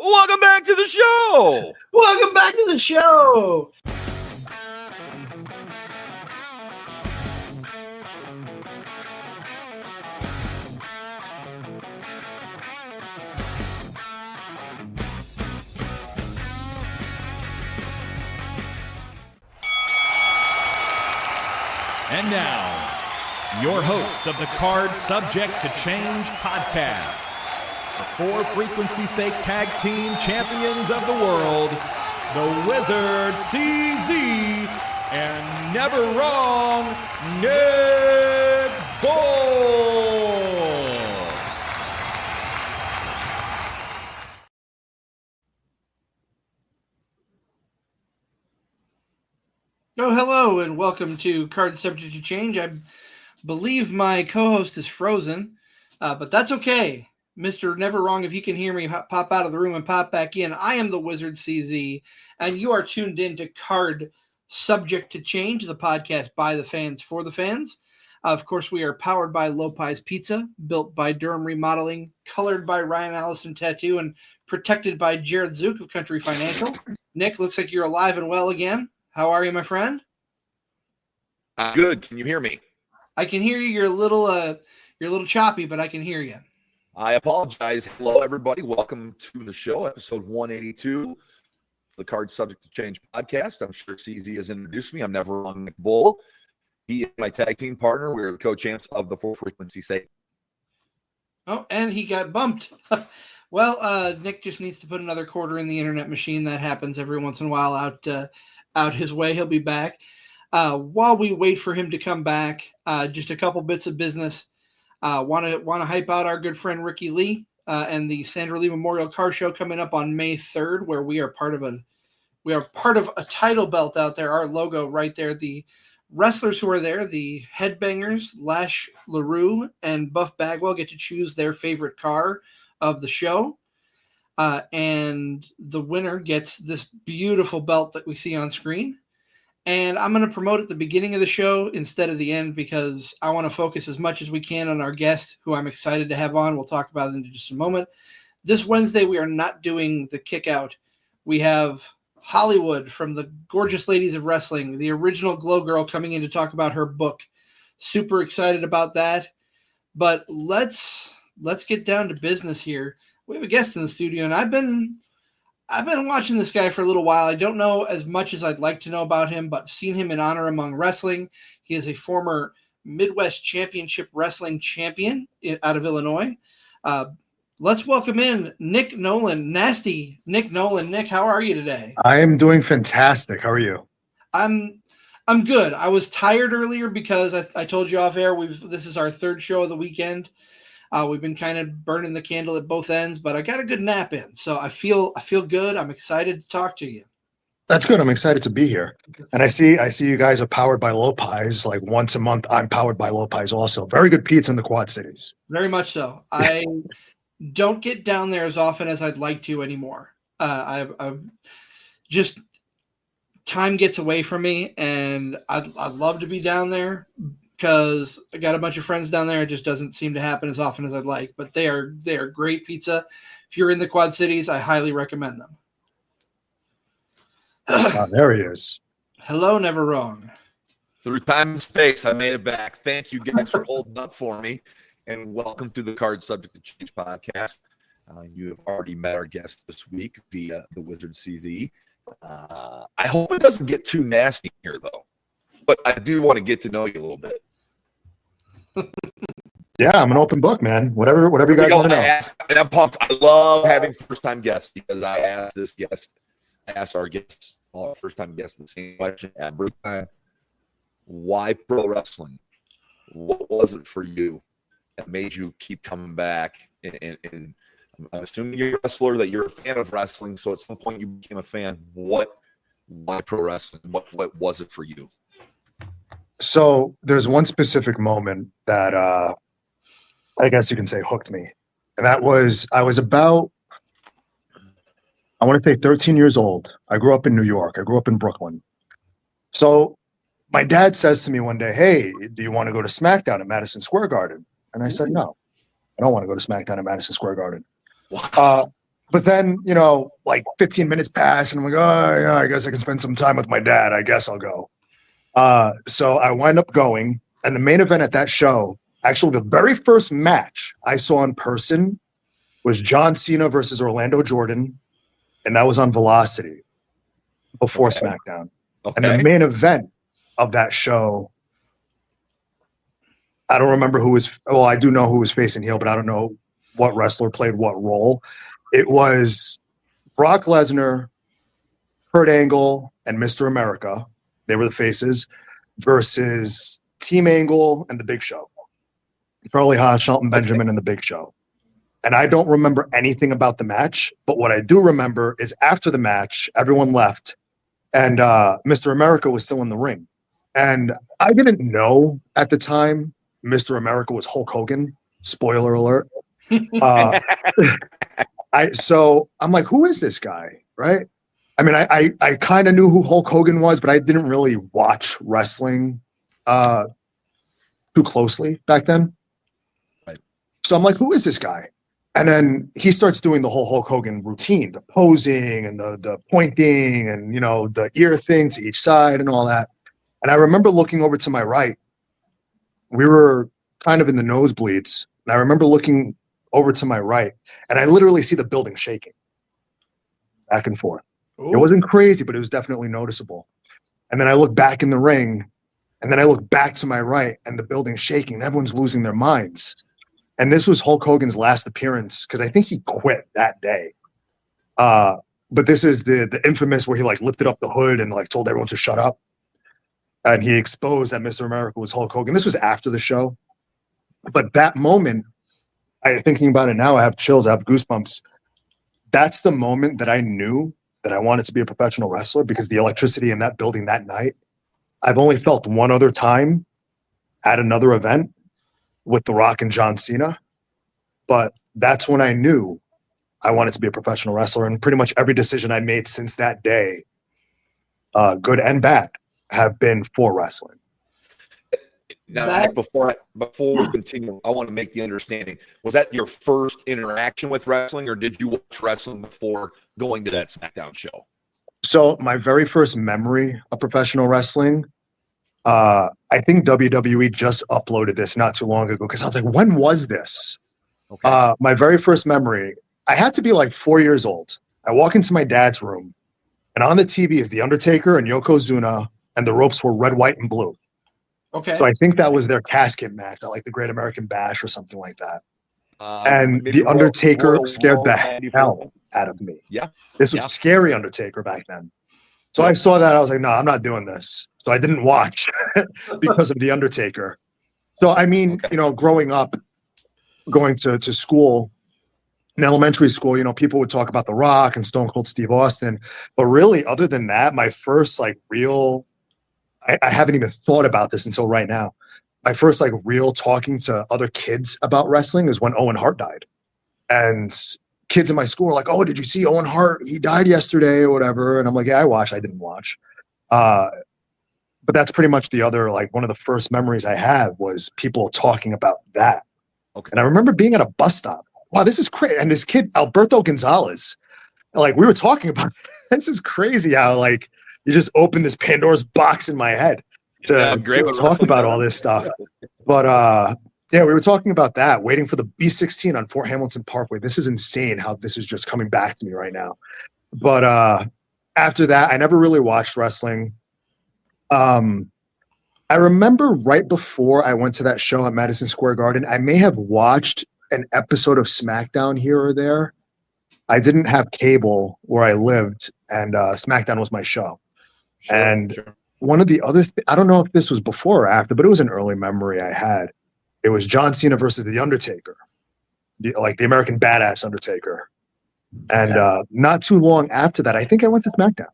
Welcome back to the show. Welcome back to the show. And now, your hosts of the Card Subject to Change podcast, the For Frequency's Sake Tag Team Champions of the World, the Wizard CZ, and Never Wrong Nick Bull. Oh, hello, and welcome to Card Subject to Change. I believe my co-host is frozen, but that's okay. Mr. Never Wrong, if you can hear me, pop out of the room and pop back in. I am the Wizard CZ, and you are tuned in to Card Subject to Change, the podcast by the fans for the fans. Of course, we are powered by Lopez Pizza, built by Durham Remodeling, colored by Ryan Allison Tattoo, and protected by Jared Zook of Country Financial. Nick, looks like you're alive and well again. How are you, my friend? Good. Can you hear me? I can hear you. You're a little choppy, but I can hear you. I apologize. Hello, everybody. Welcome to the show, episode 182, the Card Subject to Change podcast. I'm sure CZ has introduced me. I'm Never Wrong Nick Bull. He is my tag team partner. We're the co-champs of the For Frequency's Sake. Oh, and he got bumped. Well, Nick just needs to put another quarter in the internet machine. That happens every once in a while out his way. He'll be back. While we wait for him to come back, just a couple bits of business. Want to hype out our good friend Ricky Lee and the Sandra Lee Memorial Car Show coming up on May 3rd, where we are part of a title belt out there. Our logo right there. The wrestlers who are there, the Headbangers, Lash LaRue, and Buff Bagwell, get to choose their favorite car of the show. And the winner gets this beautiful belt that we see on screen. And I'm going to promote at the beginning of the show instead of the end because I want to focus as much as we can on our guest, who I'm excited to have on. We'll talk about it in just a moment. This Wednesday, we are not doing the kick out. We have Hollywood from the Gorgeous Ladies of Wrestling, the original Glow Girl, coming in to talk about her book. Super excited about that. But let's get down to business here. We have a guest in the studio, and I've been watching this guy for a little while. I don't know as much as I'd like to know about him, but I've seen him in Honor Among Wrestling. He is a former Midwest Championship Wrestling champion out of Illinois. Let's welcome in Nick Nolan, Nasty Nic Nolan. Nick, how are you today? I am doing fantastic. How are you? I'm good. I was tired earlier because I told you off air. This is our third show of the weekend. We've been kind of burning the candle at both ends, but I got a good nap in, so I feel good. I'm excited to talk to you. That's good. I'm excited to be here. And I see you guys are powered by Lopez. Like once a month, I'm powered by Lopez also. Very good pizza in the Quad Cities. Very much so. I don't get down there as often as I'd like to anymore. I've just time gets away from me, and I'd love to be down there because I got a bunch of friends down there. It just doesn't seem to happen as often as I'd like, but they are great pizza. If you're in the Quad Cities, I highly recommend them. There he is. Hello, Never Wrong. Through time and space, I made it back. Thank you guys for holding up for me, and welcome to the Card Subject to Change podcast. You have already met our guest this week via the Wizard CZ. I hope it doesn't get too nasty here, though, but I do want to get to know you a little bit. Yeah, I'm an open book, man. Whatever you guys want to know. I'm pumped. I love having first-time guests because I ask our guests, all our first-time guests, the same question every time. Why pro wrestling? What was it for you that made you keep coming back? And I'm assuming you're a wrestler, that you're a fan of wrestling, so at some point you became a fan. Why pro wrestling? What was it for you? So there's one specific moment that I guess you can say hooked me. And that was, I was about, I want to say 13 years old. I grew up in New York. I grew up in Brooklyn. So my dad says to me one day, hey, do you want to go to SmackDown at Madison Square Garden? And I said, no, I don't want to go to SmackDown at Madison Square Garden. But then, you know, like 15 minutes pass and I'm like, oh, yeah, I guess I can spend some time with my dad. I guess I'll go. So I wind up going. And the main event at that show, actually, the very first match I saw in person was John Cena versus Orlando Jordan. And that was on Velocity before SmackDown. And the main event of that show, I don't remember who was, well, I do know who was facing heel, but I don't know what wrestler played what role. It was Brock Lesnar, Kurt Angle, and Mr. America. They were the faces versus Team Angle and The Big Show. Charlie Haas, Shelton Benjamin, and The Big Show. And I don't remember anything about the match, but what I do remember is after the match, everyone left, and Mr. America was still in the ring. And I didn't know at the time Mr. America was Hulk Hogan. Spoiler alert. So I'm like, who is this guy? Right? I mean, I kind of knew who Hulk Hogan was, but I didn't really watch wrestling too closely back then. Right. So I'm like, who is this guy? And then he starts doing the whole Hulk Hogan routine, the posing and the pointing and, you know, the ear thing to each side and all that. And I remember looking over to my right. We were kind of in the nosebleeds. And I remember looking over to my right, and I literally see the building shaking back and forth. Ooh. It wasn't crazy, but it was definitely noticeable. And then I look back in the ring, and then I look back to my right, and the building's shaking. And everyone's losing their minds. And this was Hulk Hogan's last appearance, because I think he quit that day. But this is the infamous where he like lifted up the hood and like told everyone to shut up. And he exposed that Mr. America was Hulk Hogan. This was after the show. But that moment, thinking about it now, I have chills, I have goosebumps. That's the moment that I knew that I wanted to be a professional wrestler, because the electricity in that building that night, I've only felt one other time at another event with The Rock and John Cena. But that's when I knew I wanted to be a professional wrestler. And pretty much every decision I made since that day, good and bad, have been for wrestling. Now, Nick, before we continue, I want to make the understanding. Was that your first interaction with wrestling, or did you watch wrestling before going to that SmackDown show? So my very first memory of professional wrestling, I think WWE just uploaded this not too long ago, because I was like, when was this? Okay. My very first memory, I had to be like 4 years old. I walk into my dad's room, and on the TV is The Undertaker and Yokozuna, and the ropes were red, white, and blue. Okay. So I think that was their casket match at like the Great American Bash or something like that. And The Undertaker scared the hell out of me. Yeah. This was scary Undertaker back then. So I saw that. I was like, no, I'm not doing this. So I didn't watch because of The Undertaker. So, I mean, you know, growing up, going to school, in elementary school, you know, people would talk about The Rock and Stone Cold Steve Austin. But really, other than that, my first like real, I haven't even thought about this until right now. My first like real talking to other kids about wrestling is when Owen Hart died. And kids in my school were like, oh, did you see Owen Hart? He died yesterday or whatever. And I'm like, yeah, I watched. I didn't watch. But that's pretty much the other, like one of the first memories I have was people talking about that. Okay. And I remember being at a bus stop. Wow, this is crazy. And this kid, Alberto Gonzalez, like we were talking about, this is crazy how like you just open this Pandora's box in my head to talk about all this stuff. But yeah, we were talking about that, waiting for the B-16 on Fort Hamilton Parkway. This is insane how this is just coming back to me right now. But after that, I never really watched wrestling. I remember right before I went to that show at Madison Square Garden, I may have watched an episode of SmackDown here or there. I didn't have cable where I lived, and SmackDown was my show. One of the other, I don't know if this was before or after, but it was an early memory I had. It was John Cena versus The Undertaker, like the American Badass Undertaker. And not too long after that, I think I went to SmackDown.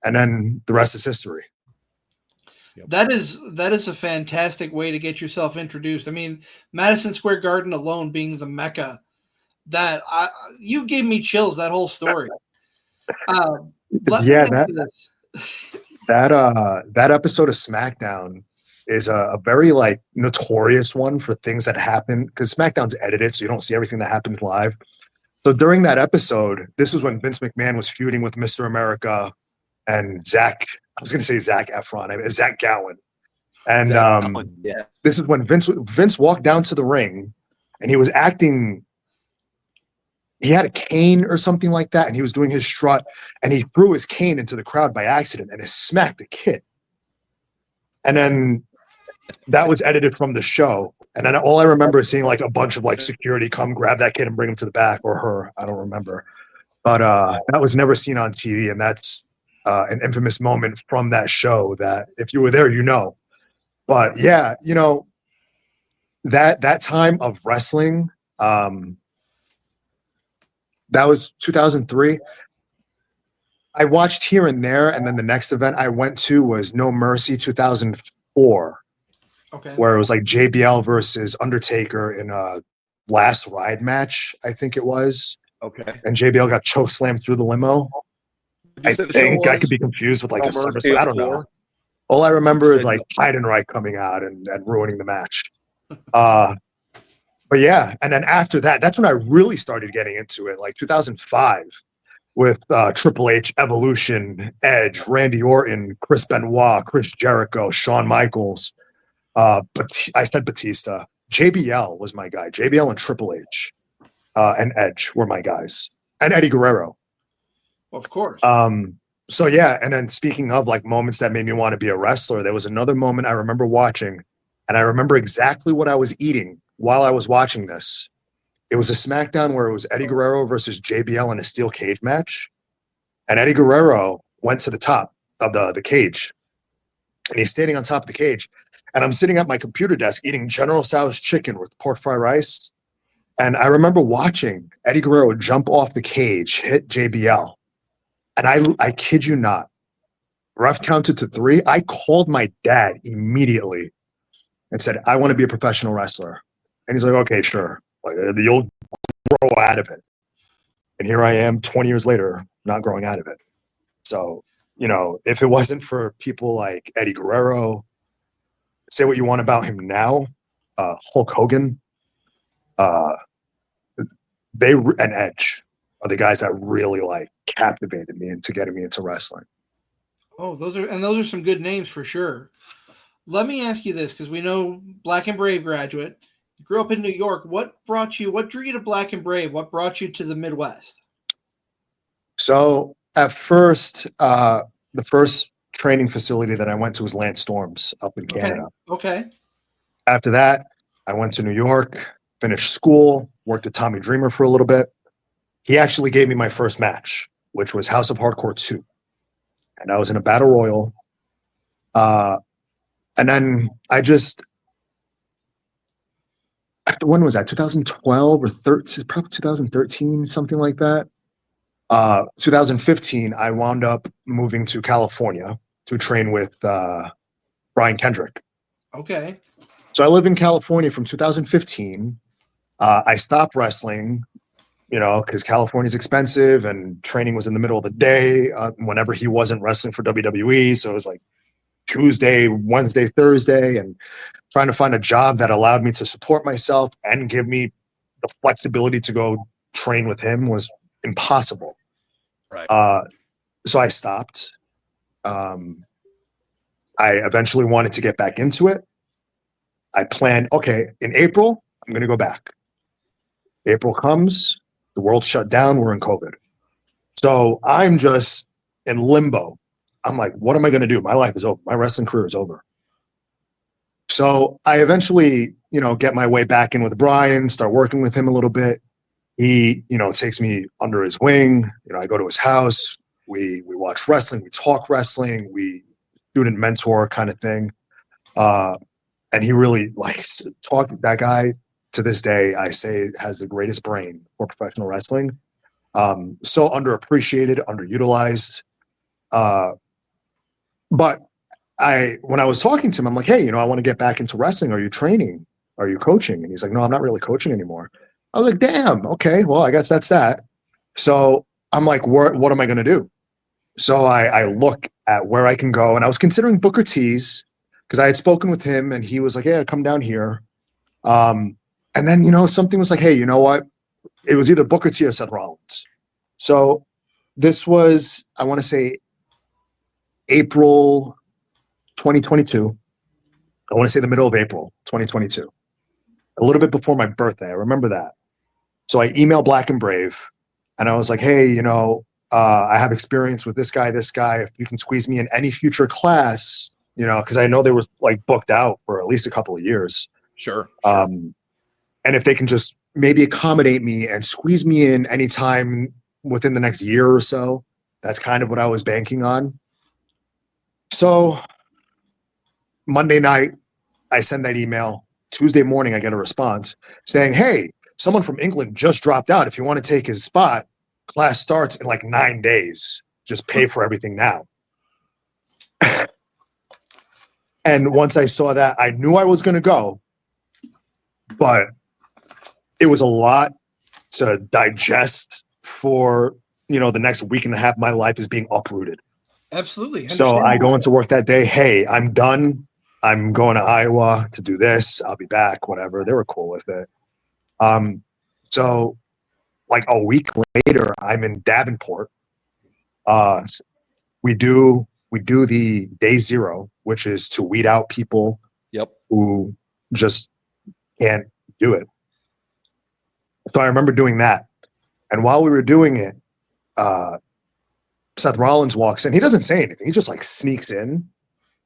And then the rest is history. That is a fantastic way to get yourself introduced. I mean, Madison Square Garden alone being the Mecca, you gave me chills, that whole story. That episode of SmackDown is a very like notorious one for things that happen, because SmackDown's edited, so you don't see everything that happens live. So during that episode, this was when Vince McMahon was feuding with Mr. America and Zach. I was going to say Zach Efron. I mean, Zach Gowen. And Yeah. this is when Vince walked down to the ring, and he was acting. He had a cane or something like that, and he was doing his strut, and he threw his cane into the crowd by accident, and it smacked the kid. And then that was edited from the show. And then all I remember is seeing like a bunch of like security come grab that kid and bring him to the back, or her. I don't remember. But that was never seen on TV. And that's an infamous moment from that show that if you were there, you know. But yeah, you know, that time of wrestling, that was 2003. I watched here and there. And then the next event I went to was No Mercy 2004. Okay. Where it was like JBL versus Undertaker in a last ride match, I think it was. Okay. And JBL got choke slammed through the limo. I think I could be confused with like a SummerSlam. I don't know. All I remember is like Heidenreich coming out and ruining the match. But yeah, and then after that, that's when I really started getting into it, like 2005 with Triple H, Evolution, Edge, Randy Orton, Chris Benoit, Chris Jericho, Shawn Michaels. But I said Batista. JBL was my guy. JBL and Triple H and Edge were my guys. And Eddie Guerrero. Of course. So yeah, and then speaking of like moments that made me want to be a wrestler, there was another moment I remember watching, and I remember exactly what I was eating while I was watching this. It was a SmackDown where it was Eddie Guerrero versus JBL in a steel cage match. And Eddie Guerrero went to the top of the cage. And he's standing on top of the cage. And I'm sitting at my computer desk eating General Tso's chicken with pork fried rice. And I remember watching Eddie Guerrero jump off the cage, hit JBL. And I kid you not, ref counted to 3. I called my dad immediately and said, I want to be a professional wrestler. And he's like, okay, sure. Like, you'll grow out of it. And here I am 20 years later, not growing out of it. So, you know, if it wasn't for people like Eddie Guerrero, say what you want about him now, Hulk Hogan, and Edge are the guys that really like captivated me into getting me into wrestling. Oh, those are some good names for sure. Let me ask you this, because we know Black and Brave graduate. You grew up in New York. What drew you to Black and Brave? What brought you to the Midwest? So at first, the first training facility that I went to was Lance Storms up in Canada. Okay. After that, I went to New York, finished school, worked at Tommy Dreamer for a little bit. He actually gave me my first match, which was House of Hardcore 2. And I was in a battle royal. And then I just, when was that? 2012 or 13, probably 2013, something like that. 2015, I wound up moving to California to train with Brian Kendrick. Okay. So I lived in California from 2015. I stopped wrestling, you know, because California's expensive and training was in the middle of the day whenever he wasn't wrestling for WWE. So it was like Tuesday, Wednesday, Thursday, and trying to find a job that allowed me to support myself and give me the flexibility to go train with him was impossible. Right. So I stopped. I eventually wanted to get back into it. I planned, okay, in April, I'm going to go back. April comes, the world shut down, we're in COVID. So I'm just in limbo. I'm like, what am I going to do? My life is over. My wrestling career is over. So I eventually, you know, get my way back in with Brian, start working with him a little bit. He, you know, takes me under his wing. You know, I go to his house. We watch wrestling. We talk wrestling. We student mentor kind of thing. And he really likes talking. That guy, to this day, I say has the greatest brain for professional wrestling. So underappreciated, underutilized. But when I was talking to him, I'm like, hey, you know, I want to get back into wrestling. Are you training? Are you coaching? And he's like, no, I'm not really coaching anymore. I was like, damn, okay, well, I guess that's that. So I'm like, what am I going to do? So I look at where I can go. And I was considering Booker T's because I had spoken with him and he was like, yeah, come down here. And then, you know, something was like, hey, you know what? it was either Booker T or Seth Rollins. So this was, I want to say, April 2022. I want to say the middle of April 2022. A little bit before my birthday. I remember that. So I emailed Black and Brave, and I was like, hey, you know, I have experience with this guy. If you can squeeze me in any future class, you know, because I know they were like booked out for at least a couple of years. Sure. And if they can just maybe accommodate me and squeeze me in anytime within the next year or so, that's kind of what I was banking on. So Monday night, I send that email. Tuesday morning, I get a response saying, hey, someone from England just dropped out. If you want to take his spot, class starts in like 9 days. Just pay for everything now. And once I saw that, I knew I was going to go, but it was a lot to digest for, you know, the next week and a half. My life is being uprooted. Absolutely. So I go into work that day. Hey, I'm done. I'm going to Iowa to do this. I'll be back, whatever. They were cool with it. So like a week later, I'm in Davenport. We do the day zero, which is to weed out people who just can't do it. So I remember doing that. And while we were doing it, Seth Rollins walks in. He doesn't say anything. He just like sneaks in.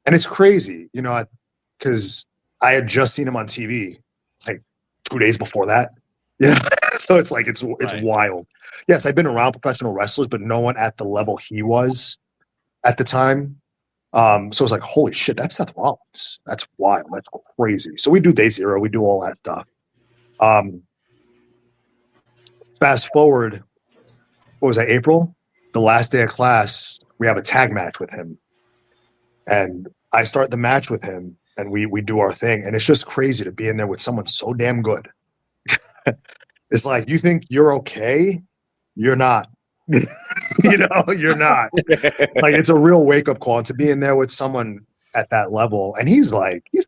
And it's crazy, you know, because I had just seen him on TV like 2 days before that. Yeah. So it's like, it's wild. Yes, I've been around professional wrestlers, but no one at the level he was at the time. So it's like, holy shit, that's Seth Rollins. That's wild. That's crazy. So we do day zero. We do all that stuff. Fast forward, what was that, April? The last day of class, we have a tag match with him. And I start the match with him, and we do our thing. And it's just crazy to be in there with someone so damn good. It's like, you think you're okay? You're not. You know, you're not. Like, it's a real wake-up call. And to be in there with someone at that level, and he's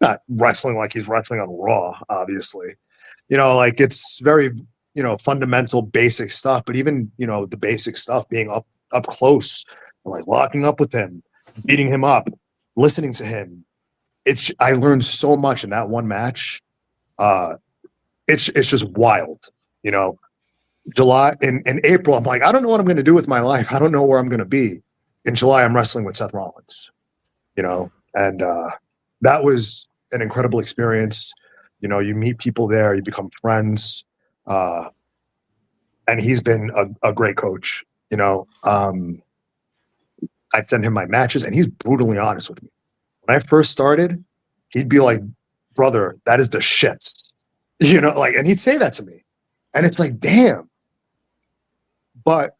not wrestling like he's wrestling on Raw, obviously. You know, like, it's very, you know, fundamental, basic stuff. But even, you know, the basic stuff, being up close, like locking up with him, beating him up, listening to him. I learned so much in that one match. It's just wild, you know. July in April, I'm like, I don't know what I'm going to do with my life. I don't know where I'm going to be. In July, I'm wrestling with Seth Rollins, you know, and that was an incredible experience. You know, you meet people there, you become friends, and he's been a great coach. You know, I send him my matches, and he's brutally honest with me. When I first started, he'd be like, brother, that is the shits. You know, like, and he'd say that to me. And it's like, damn. But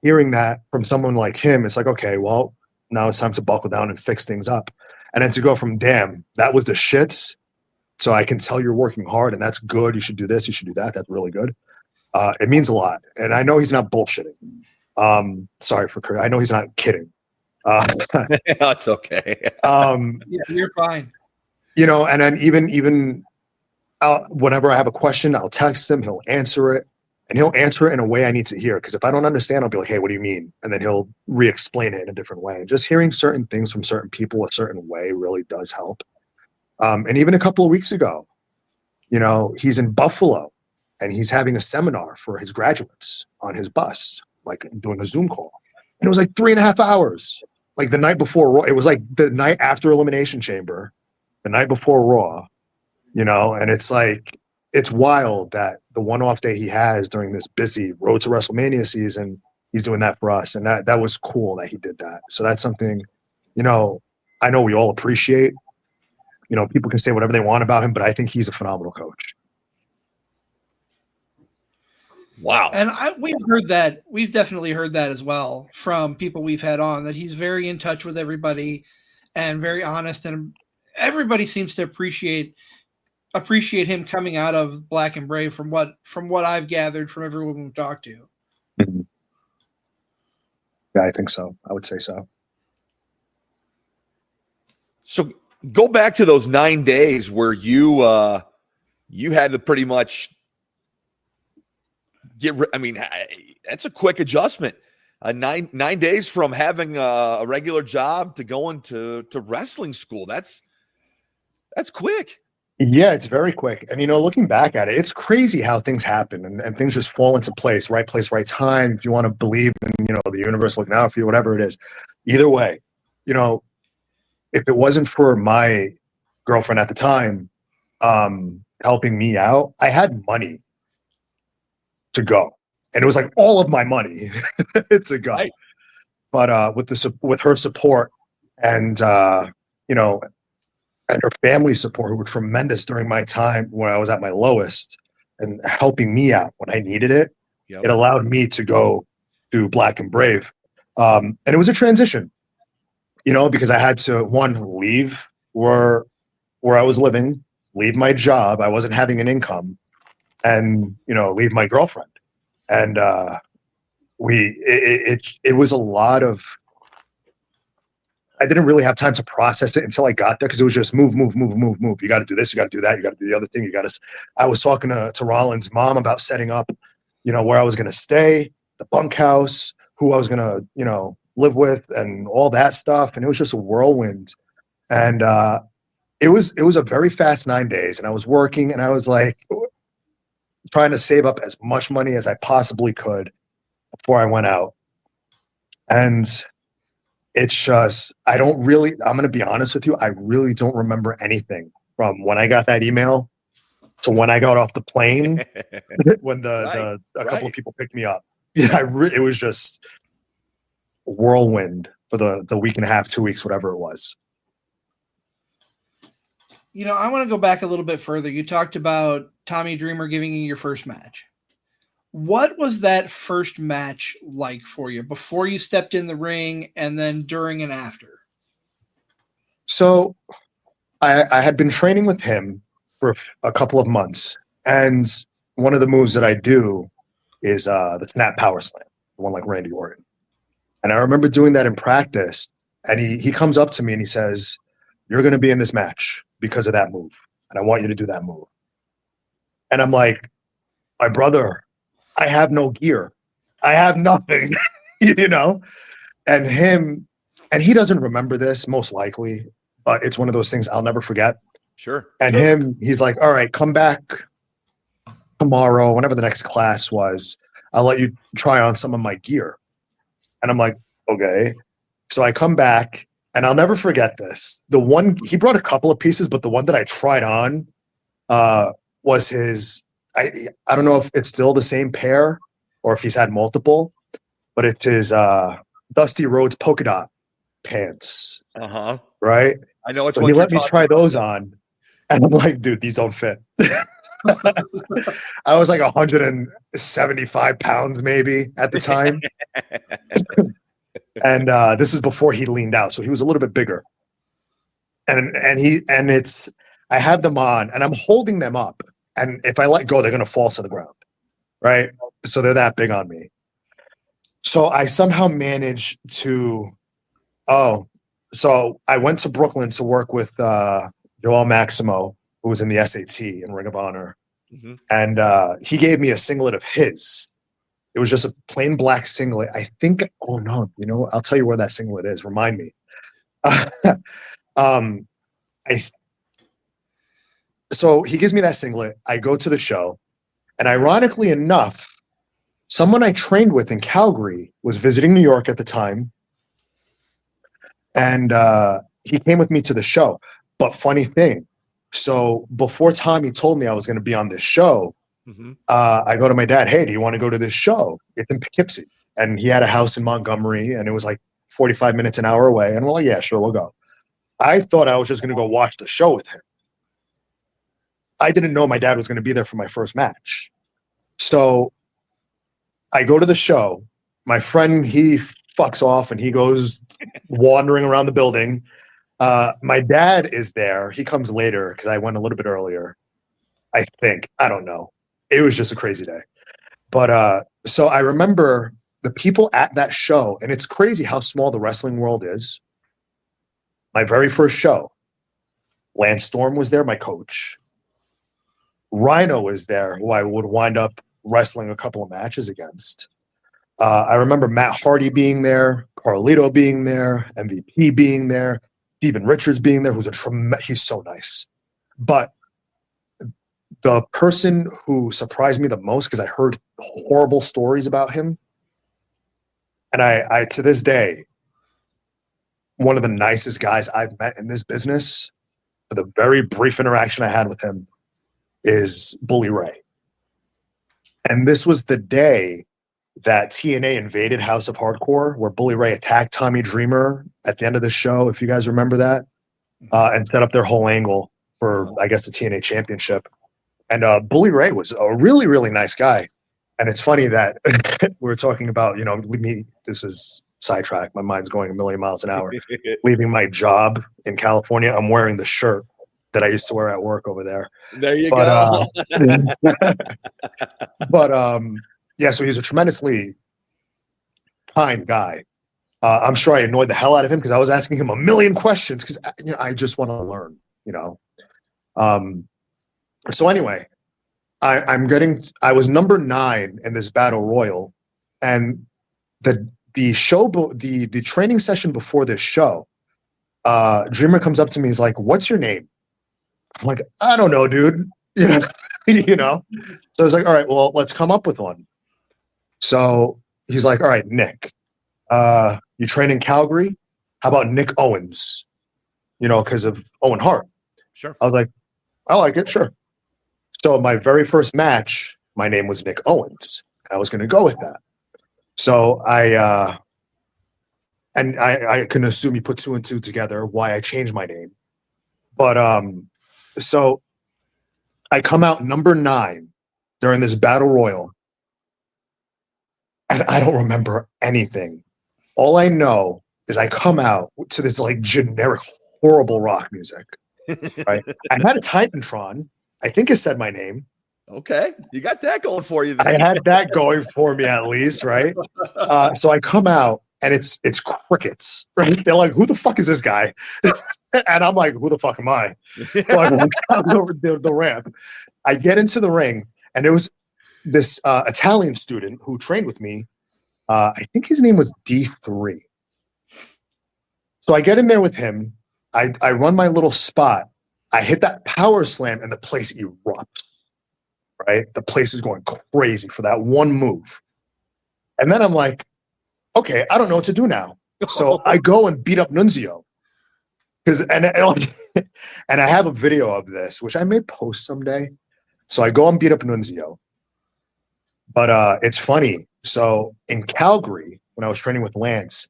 hearing that from someone like him, it's like, okay, well, now it's time to buckle down and fix things up. And then to go from, damn, that was the shits, so I can tell you're working hard, and that's good. You should do this. You should do that. That's really good. It means a lot. And I know he's not bullshitting. Sorry for Kurt. I know he's not kidding. That's okay. Yeah, you're fine. You know, and then even whenever I have a question, I'll text him. He'll answer it, and he'll answer it in a way I need to hear. Because if I don't understand, I'll be like, "Hey, what do you mean?" And then he'll re-explain it in a different way. And just hearing certain things from certain people a certain way really does help. And even a couple of weeks ago, you know, he's in Buffalo, and he's having a seminar for his graduates on his bus, like doing a Zoom call. And it was like 3.5 hours. Like the night before Raw. It was like the night after Elimination Chamber, the night before Raw, you know, and it's like, it's wild that the one-off day he has during this busy Road to WrestleMania season, he's doing that for us. And that was cool that he did that. So that's something, you know, I know we all appreciate. You know, people can say whatever they want about him, but I think he's a phenomenal coach. Wow. And we've heard that. We've definitely heard that as well from people we've had on, that he's very in touch with everybody and very honest, and everybody seems to appreciate him coming out of Black and Brave from what I've gathered from everyone we've talked to. Mm-hmm. Yeah, I think so. I would say so. So go back to those 9 days where you had to pretty much that's a quick adjustment. 9 days from having a regular job to going to wrestling school. That's quick. Yeah, it's very quick. And, looking back at it, it's crazy how things happen and things just fall into place, right time. If you want to believe in, the universe looking out for you, whatever it is. Either way, if it wasn't for my girlfriend at the time helping me out, I had money to go. And it was like all of my money to go. Right. But with her support and, and her family support, who were tremendous during my time when I was at my lowest and helping me out when I needed it, It allowed me to go to Black and Brave. And it was a transition, because I had to, one, leave where I was living, leave my job. I wasn't having an income, and, leave my girlfriend. And it was a lot of, I didn't really have time to process it until I got there, because it was just move. You got to do this, you got to do that, you got to do the other thing. I was talking to Rollins' mom about setting up, where I was going to stay, the bunkhouse, who I was going to, live with, and all that stuff. And it was just a whirlwind. And it was a very fast 9 days. And I was working, and I was like trying to save up as much money as I possibly could before I went out. And it's just, I'm going to be honest with you, I really don't remember anything from when I got that email to when I got off the plane, when a couple of people picked me up. Yeah, it was just a whirlwind for the week and a half, 2 weeks, whatever it was. I want to go back a little bit further. You talked about Tommy Dreamer giving you your first match. What was that first match like for you before you stepped in the ring, and then during and after? So I had been training with him for a couple of months. And one of the moves that I do is the snap power slam, the one like Randy Orton. And I remember doing that in practice. And he comes up to me and he says, "You're going to be in this match because of that move. And I want you to do that move." And I'm like, "My brother, I have no gear. I have nothing," and he doesn't remember this, most likely, but it's one of those things I'll never forget. Sure. And he's like, "All right, come back tomorrow, whenever the next class was. I'll let you try on some of my gear." And I'm like, "Okay." So I come back, and I'll never forget this. He brought a couple of pieces, but the one that I tried on was his, I don't know if it's still the same pair or if he's had multiple, but it's his Dusty Rhodes polka dot pants. Uh-huh. Right? I know it's so what he you're let me try those on, and I'm like, "Dude, these don't fit." I was like 175 pounds maybe at the time. And this is before he leaned out, so he was a little bit bigger. And I have them on, and I'm holding them up, and if I let go, they're going to fall to the ground, right? So they're that big on me. So I somehow managed to. So I went to Brooklyn to work with Joel Maximo, who was in the SAT in Ring of Honor, and he gave me a singlet of his. It was just a plain black singlet. I think. Oh no! I'll tell you where that singlet is. Remind me. So he gives me that singlet. I go to the show, and ironically enough, someone I trained with in Calgary was visiting New York at the time, and he came with me to the show. But funny thing, so before Tommy told me I was going to be on this show, I go to my dad, "Hey, do you want to go to this show? It's in Poughkeepsie." And he had a house in Montgomery, and it was like 45 minutes, an hour away. And we're like, "Yeah, sure, we'll go." I thought I was just going to go watch the show with him. I didn't know my dad was going to be there for my first match. So I go to the show. My friend, he fucks off, and he goes wandering around the building. My dad is there. He comes later because I went a little bit earlier, I think. I don't know. It was just a crazy day. But so I remember the people at that show, and it's crazy how small the wrestling world is. My very first show, Lance Storm was there, my coach. Rhino was there, who I would wind up wrestling a couple of matches against. I remember Matt Hardy being there, Carlito being there, MVP being there, Steven Richards being there, he's so nice. But the person who surprised me the most, because I heard horrible stories about him, and I to this day, one of the nicest guys I've met in this business, for the very brief interaction I had with him, is Bully Ray. And this was the day that TNA invaded House of Hardcore, where Bully Ray attacked Tommy Dreamer at the end of the show, if you guys remember that, and set up their whole angle for, I guess, the TNA Championship. And Bully Ray was a really, really nice guy. And it's funny that we were talking about, this is sidetrack. My mind's going a million miles an hour. Leaving my job in California, I'm wearing the shirt that I used to wear at work over there. There you go. Yeah, so he's a tremendously kind guy. I'm sure I annoyed the hell out of him because I was asking him a million questions because I just want to learn, So anyway, I was number 9 in this battle royal, and the training session before this show, Dreamer comes up to me. He's like, "What's your name?" I'm like, "I don't know, dude." So I was like, "All right, well, let's come up with one." So he's like, "All right, Nick, you train in Calgary? How about Nick Owens? Because of Owen Hart." Sure. I was like, "I like it, sure." So my very first match, my name was Nick Owens. I was going to go with that. So I can assume you put 2 and 2 together why I changed my name. But so I come out number 9 during this battle royal, and I don't remember anything. All I know is I come out to this like generic, horrible rock music. Right? I had a Titantron. I think it said my name. Okay, you got that going for you. Then. I had that going for me at least, right? So I come out and it's crickets, right? They're like, "Who the fuck is this guy?" And I'm like, "Who the fuck am I?" So I walk down the ramp. I get into the ring, and there was this Italian student who trained with me. I think his name was D3. So I get in there with him. I run my little spot. I hit that power slam, and the place erupts. Right? The place is going crazy for that one move. And then I'm like, okay, I don't know what to do now. So I go and beat up Nunzio. And I have a video of this, which I may post someday. So I go and beat up Nunzio. But it's funny. So in Calgary, when I was training with Lance,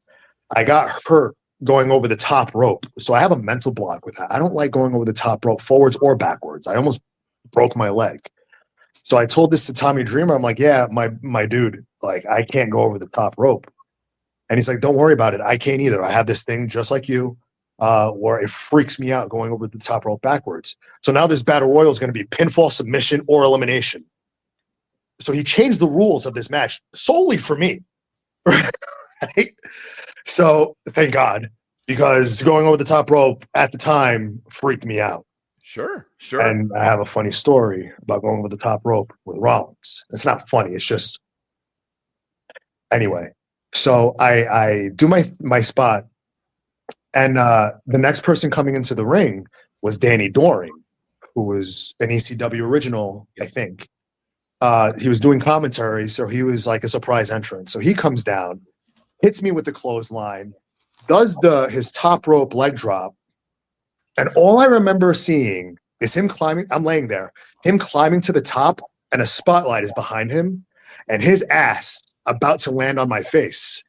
I got hurt going over the top rope. So I have a mental block with that. I don't like going over the top rope forwards or backwards. I almost broke my leg. So I told this to Tommy Dreamer. I'm like, "Yeah, my dude, like I can't go over the top rope." And he's like, "Don't worry about it. I can't either. I have this thing just like you, where it freaks me out going over the top rope backwards." So now this battle royal is going to be pinfall, submission, or elimination. So he changed the rules of this match solely for me. Right? So thank God, because going over the top rope at the time freaked me out. Sure. And I have a funny story about going over the top rope with Rollins. It's not funny. It's just anyway. So I do my spot, and the next person coming into the ring was Danny Doring, who was an ECW original, I think. He was doing commentary, so he was like a surprise entrance. So he comes down, hits me with the clothesline, does his top rope leg drop. And all I remember seeing is him climbing. I'm laying there, him climbing to the top, and a spotlight is behind him, and his ass about to land on my face.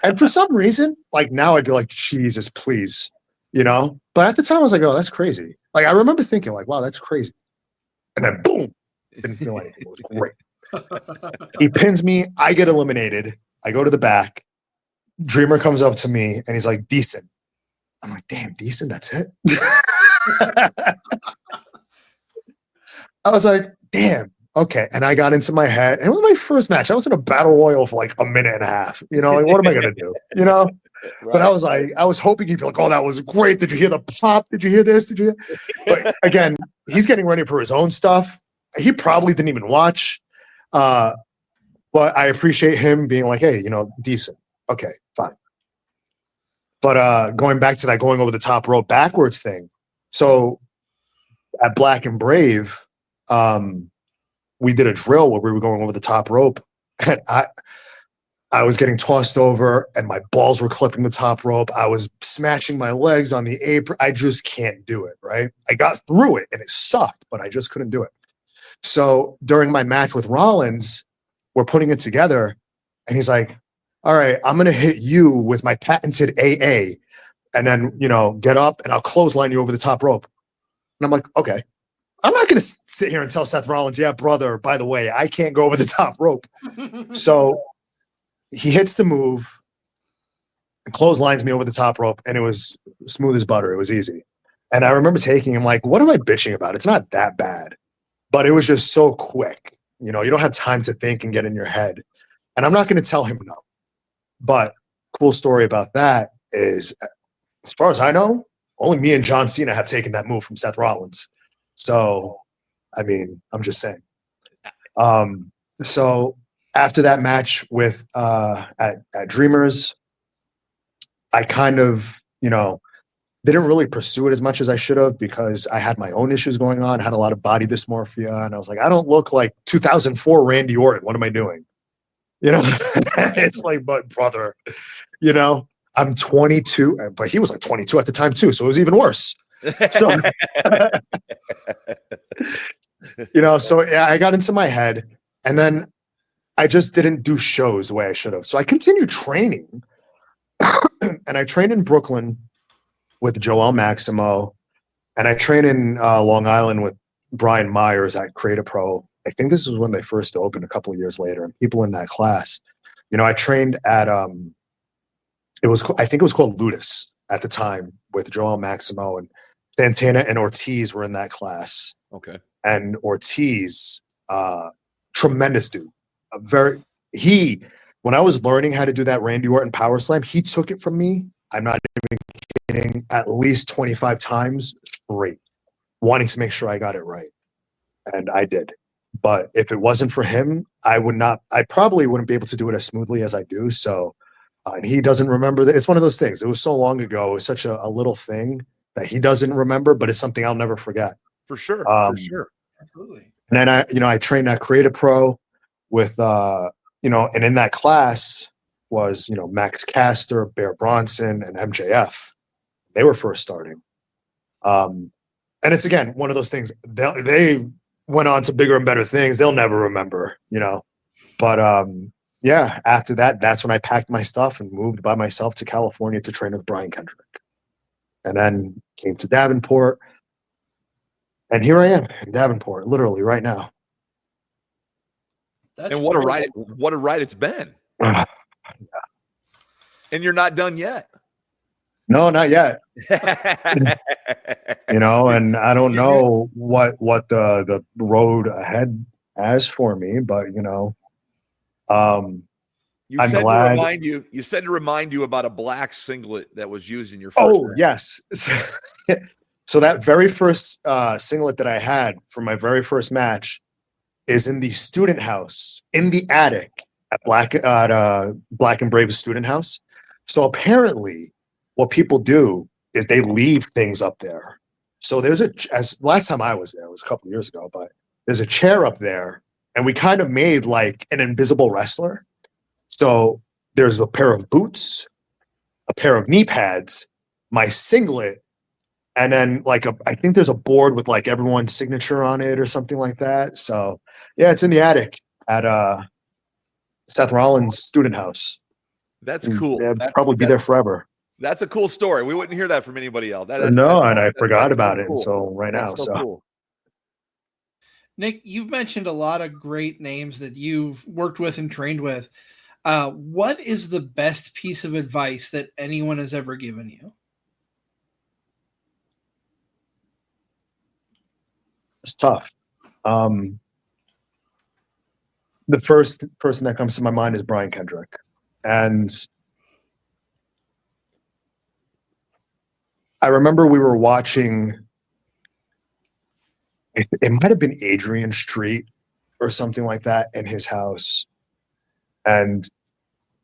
And for some reason, like now I'd be like, "Jesus, please," But at the time I was like, "Oh, that's crazy." Like I remember thinking like, "Wow, that's crazy." And then boom, didn't feel anything. It was great. He pins me. I get eliminated. I go to the back. Dreamer comes up to me and he's like, "Decent." I'm like, "Damn, decent, that's it?" I was like, "Damn, okay." And I got into my head. And it was my first match. I was in a battle royal for like a minute and a half. Like, what am I going to do? Right. But I was like, I was hoping he'd be like, "Oh, that was great. Did you hear the pop? Did you hear this? Did you hear?" But again, he's getting ready for his own stuff. He probably didn't even watch. But I appreciate him being like, hey, decent. Okay, fine. But going back to that going over the top rope backwards thing. So at Black and Brave, we did a drill where we were going over the top rope, and I was getting tossed over and my balls were clipping the top rope. I was smashing my legs on the apron. I just can't do it, right? I got through it and it sucked, but I just couldn't do it. So during my match with Rollins, we're putting it together and he's like, all right, I'm going to hit you with my patented AA and then, get up and I'll clothesline you over the top rope. And I'm like, okay. I'm not going to sit here and tell Seth Rollins, yeah, brother, by the way, I can't go over the top rope. So he hits the move, and clotheslines me over the top rope, and it was smooth as butter. It was easy. And I remember taking him like, what am I bitching about? It's not that bad. But it was just so quick. You don't have time to think and get in your head. And I'm not going to tell him no. But cool story about that is, as far as I know, only me and John Cena have taken that move from Seth Rollins. So, I mean, I'm just saying. So after that match with at Dreamers, I kind of, didn't really pursue it as much as I should have because I had my own issues going on, had a lot of body dysmorphia, and I was like, I don't look like 2004 Randy Orton. What am I doing? It's like, but brother, I'm 22, but he was like 22 at the time too, so it was even worse. So, so yeah, I got into my head, and then I just didn't do shows the way I should have. So I continued training, and I trained in Brooklyn with Joel Maximo, and I trained in Long Island with Brian Myers at Creative Pro. I think this was when they first opened a couple of years later, and people in that class. I trained at I think it was called Ludus at the time with Joel Maximo, and Santana and Ortiz were in that class. Okay. And Ortiz, tremendous dude. When I was learning how to do that Randy Orton power slam, he took it from me. I'm not even kidding, at least 25 times straight, wanting to make sure I got it right. And I did. But if it wasn't for him, I probably wouldn't be able to do it as smoothly as I do. So, and he doesn't remember that. It's one of those things. It was so long ago. It was such a little thing that he doesn't remember, but it's something I'll never forget. For sure. Absolutely. And then I trained at Creative Pro with, and in that class was, Max Caster, Bear Bronson, and MJF. They were first starting. And it's, again, one of those things. They went on to bigger and better things. They'll never remember, But, yeah, after that, that's when I packed my stuff and moved by myself to California to train with Brian Kendrick. And then came to Davenport. And here I am in Davenport, literally right now. And what a ride! What a ride it's been. Yeah. And you're not done yet. No, not yet. And I don't know what the road ahead has for me, but I'm glad. You said to remind you about a black singlet that was used in your first. Oh, yes. So that very first singlet that I had for my very first match is in the student house, in the attic at Black and Brave's student house. So apparently what people do is they leave things up there. So there's last time I was there, it was a couple of years ago, but there's a chair up there and we kind of made like an invisible wrestler. So there's a pair of boots, a pair of knee pads, my singlet, and then I think there's a board with like everyone's signature on it or something like that. So yeah, it's in the attic at Seth Rollins' student house. That's cool. It'll probably be there forever. That's a cool story. We wouldn't hear that from anybody else. I forgot about it until right now. So cool. Nick, you've mentioned a lot of great names that you've worked with and trained with. What is the best piece of advice that anyone has ever given you? It's tough. The first person that comes to my mind is Brian Kendrick. And I remember we were watching, it might have been Adrian Street or something like that in his house. And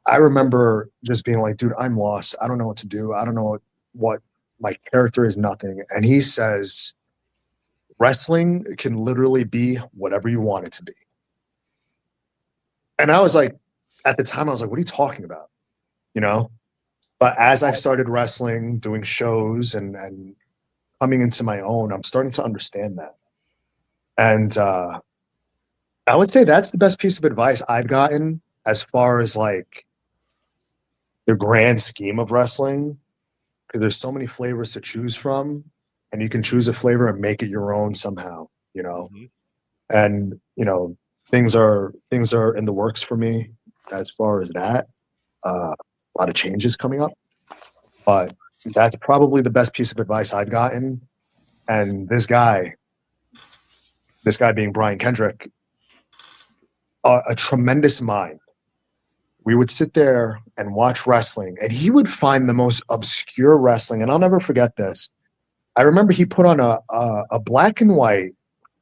I remember just being like, dude, I'm lost. I don't know what to do. I don't know what my character is, nothing. And he says, wrestling can literally be whatever you want it to be. And I was like, at the time, I was like, what are you talking about? You know? But as I've started wrestling, doing shows and coming into my own, I'm starting to understand that. And I would say that's the best piece of advice I've gotten as far as like the grand scheme of wrestling, because there's so many flavors to choose from, and you can choose a flavor and make it your own somehow, you know. And you know, things are in the works for me as far as that. A lot of changes coming up, but that's probably the best piece of advice I've gotten. And this guy being Brian Kendrick, a tremendous mind. We would sit there and watch wrestling, and he would find the most obscure wrestling. And I'll never forget this. I remember he put on a black and white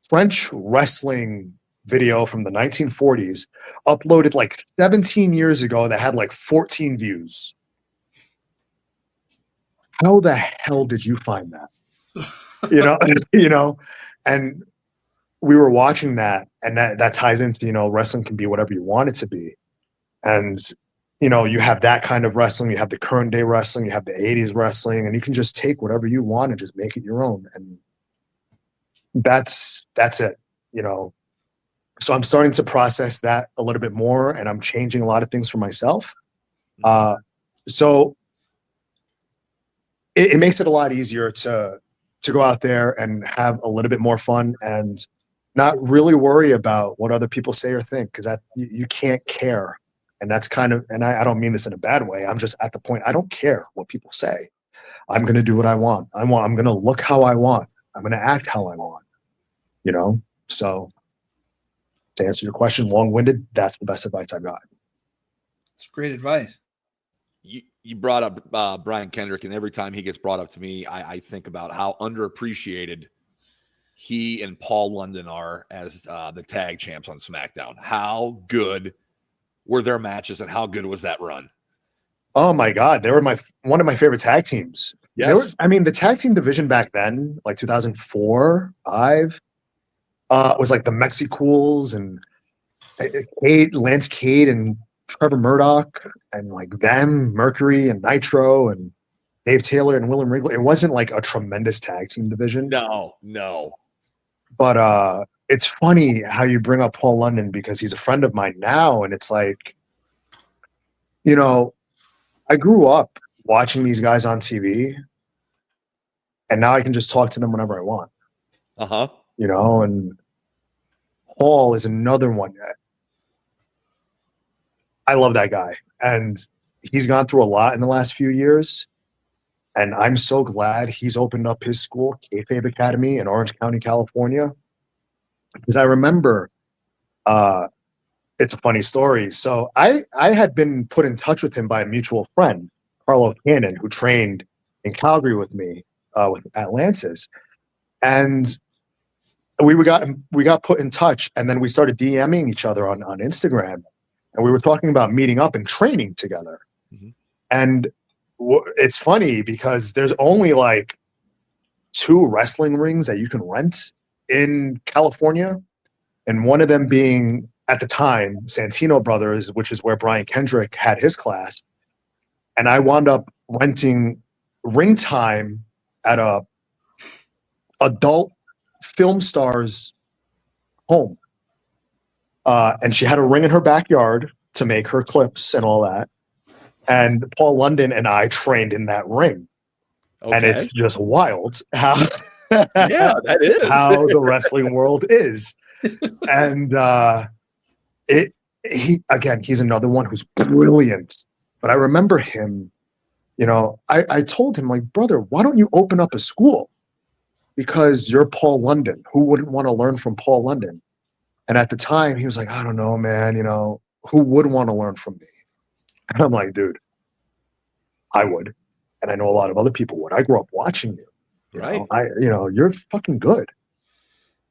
French wrestling video from the 1940s, uploaded like 17 years ago, that had like 14 views. How the hell did you find that? You know, and we were watching that, and that ties into, you know, wrestling can be whatever you want it to be. And, you know, you have that kind of wrestling, you have the current day wrestling, you have the 80s wrestling, and you can just take whatever you want and just make it your own. And that's it, you know. So I'm starting to process that a little bit more, and I'm changing a lot of things for myself. So it makes it a lot easier to go out there and have a little bit more fun and not really worry about what other people say or think, because that you can't care. And that's kind of, and I don't mean this in a bad way. I'm just at the point, I don't care what people say. I'm going to do what I want. I'm going to look how I want. I'm going to act how I want, you know? So to answer your question, long-winded, that's the best advice I've got. It's great advice. You brought up Brian Kendrick, and every time he gets brought up to me, I think about how underappreciated he and Paul London are as the tag champs on SmackDown. How good were their matches, and how good was that run? Oh my God, they were one of my favorite tag teams. Yes. The tag team division back then, like 2004, 5, was like the Mexicools and Lance Cade and Trevor Murdoch and like them, Mercury and Nitro and Dave Taylor and William Regal. It wasn't like a tremendous tag team division. No. But it's funny how you bring up Paul London, because he's a friend of mine now, and it's like, you know, I grew up watching these guys on TV, and now I can just talk to them whenever I want. You know, and Paul is another one. I love that guy, and he's gone through a lot in the last few years, and I'm so glad he's opened up his school, Kayfabe Academy, in Orange County, California, because I remember, it's a funny story. So I had been put in touch with him by a mutual friend, Carlo Cannon, who trained in Calgary with me at Lance's, and we got put in touch, and then we started DMing each other on Instagram. And we were talking about meeting up and training together. And it's funny because there's only like 2 wrestling rings that you can rent in California. And one of them being, at the time, Santino Brothers, which is where Brian Kendrick had his class. And I wound up renting ring time at a adult film star's home. And she had a ring in her backyard to make her clips and all that. And Paul London and I trained in that ring. Okay. And it's just wild how, that is how the wrestling world is. And he's another one who's brilliant. But I remember him, you know, I told him, like, brother, why don't you open up a school? Because you're Paul London. Who wouldn't want to learn from Paul London? And at the time, he was like, I don't know, man, you know, who would want to learn from me? And I'm like, dude, I would. And I know a lot of other people would. I grew up watching you. You know, you're fucking good.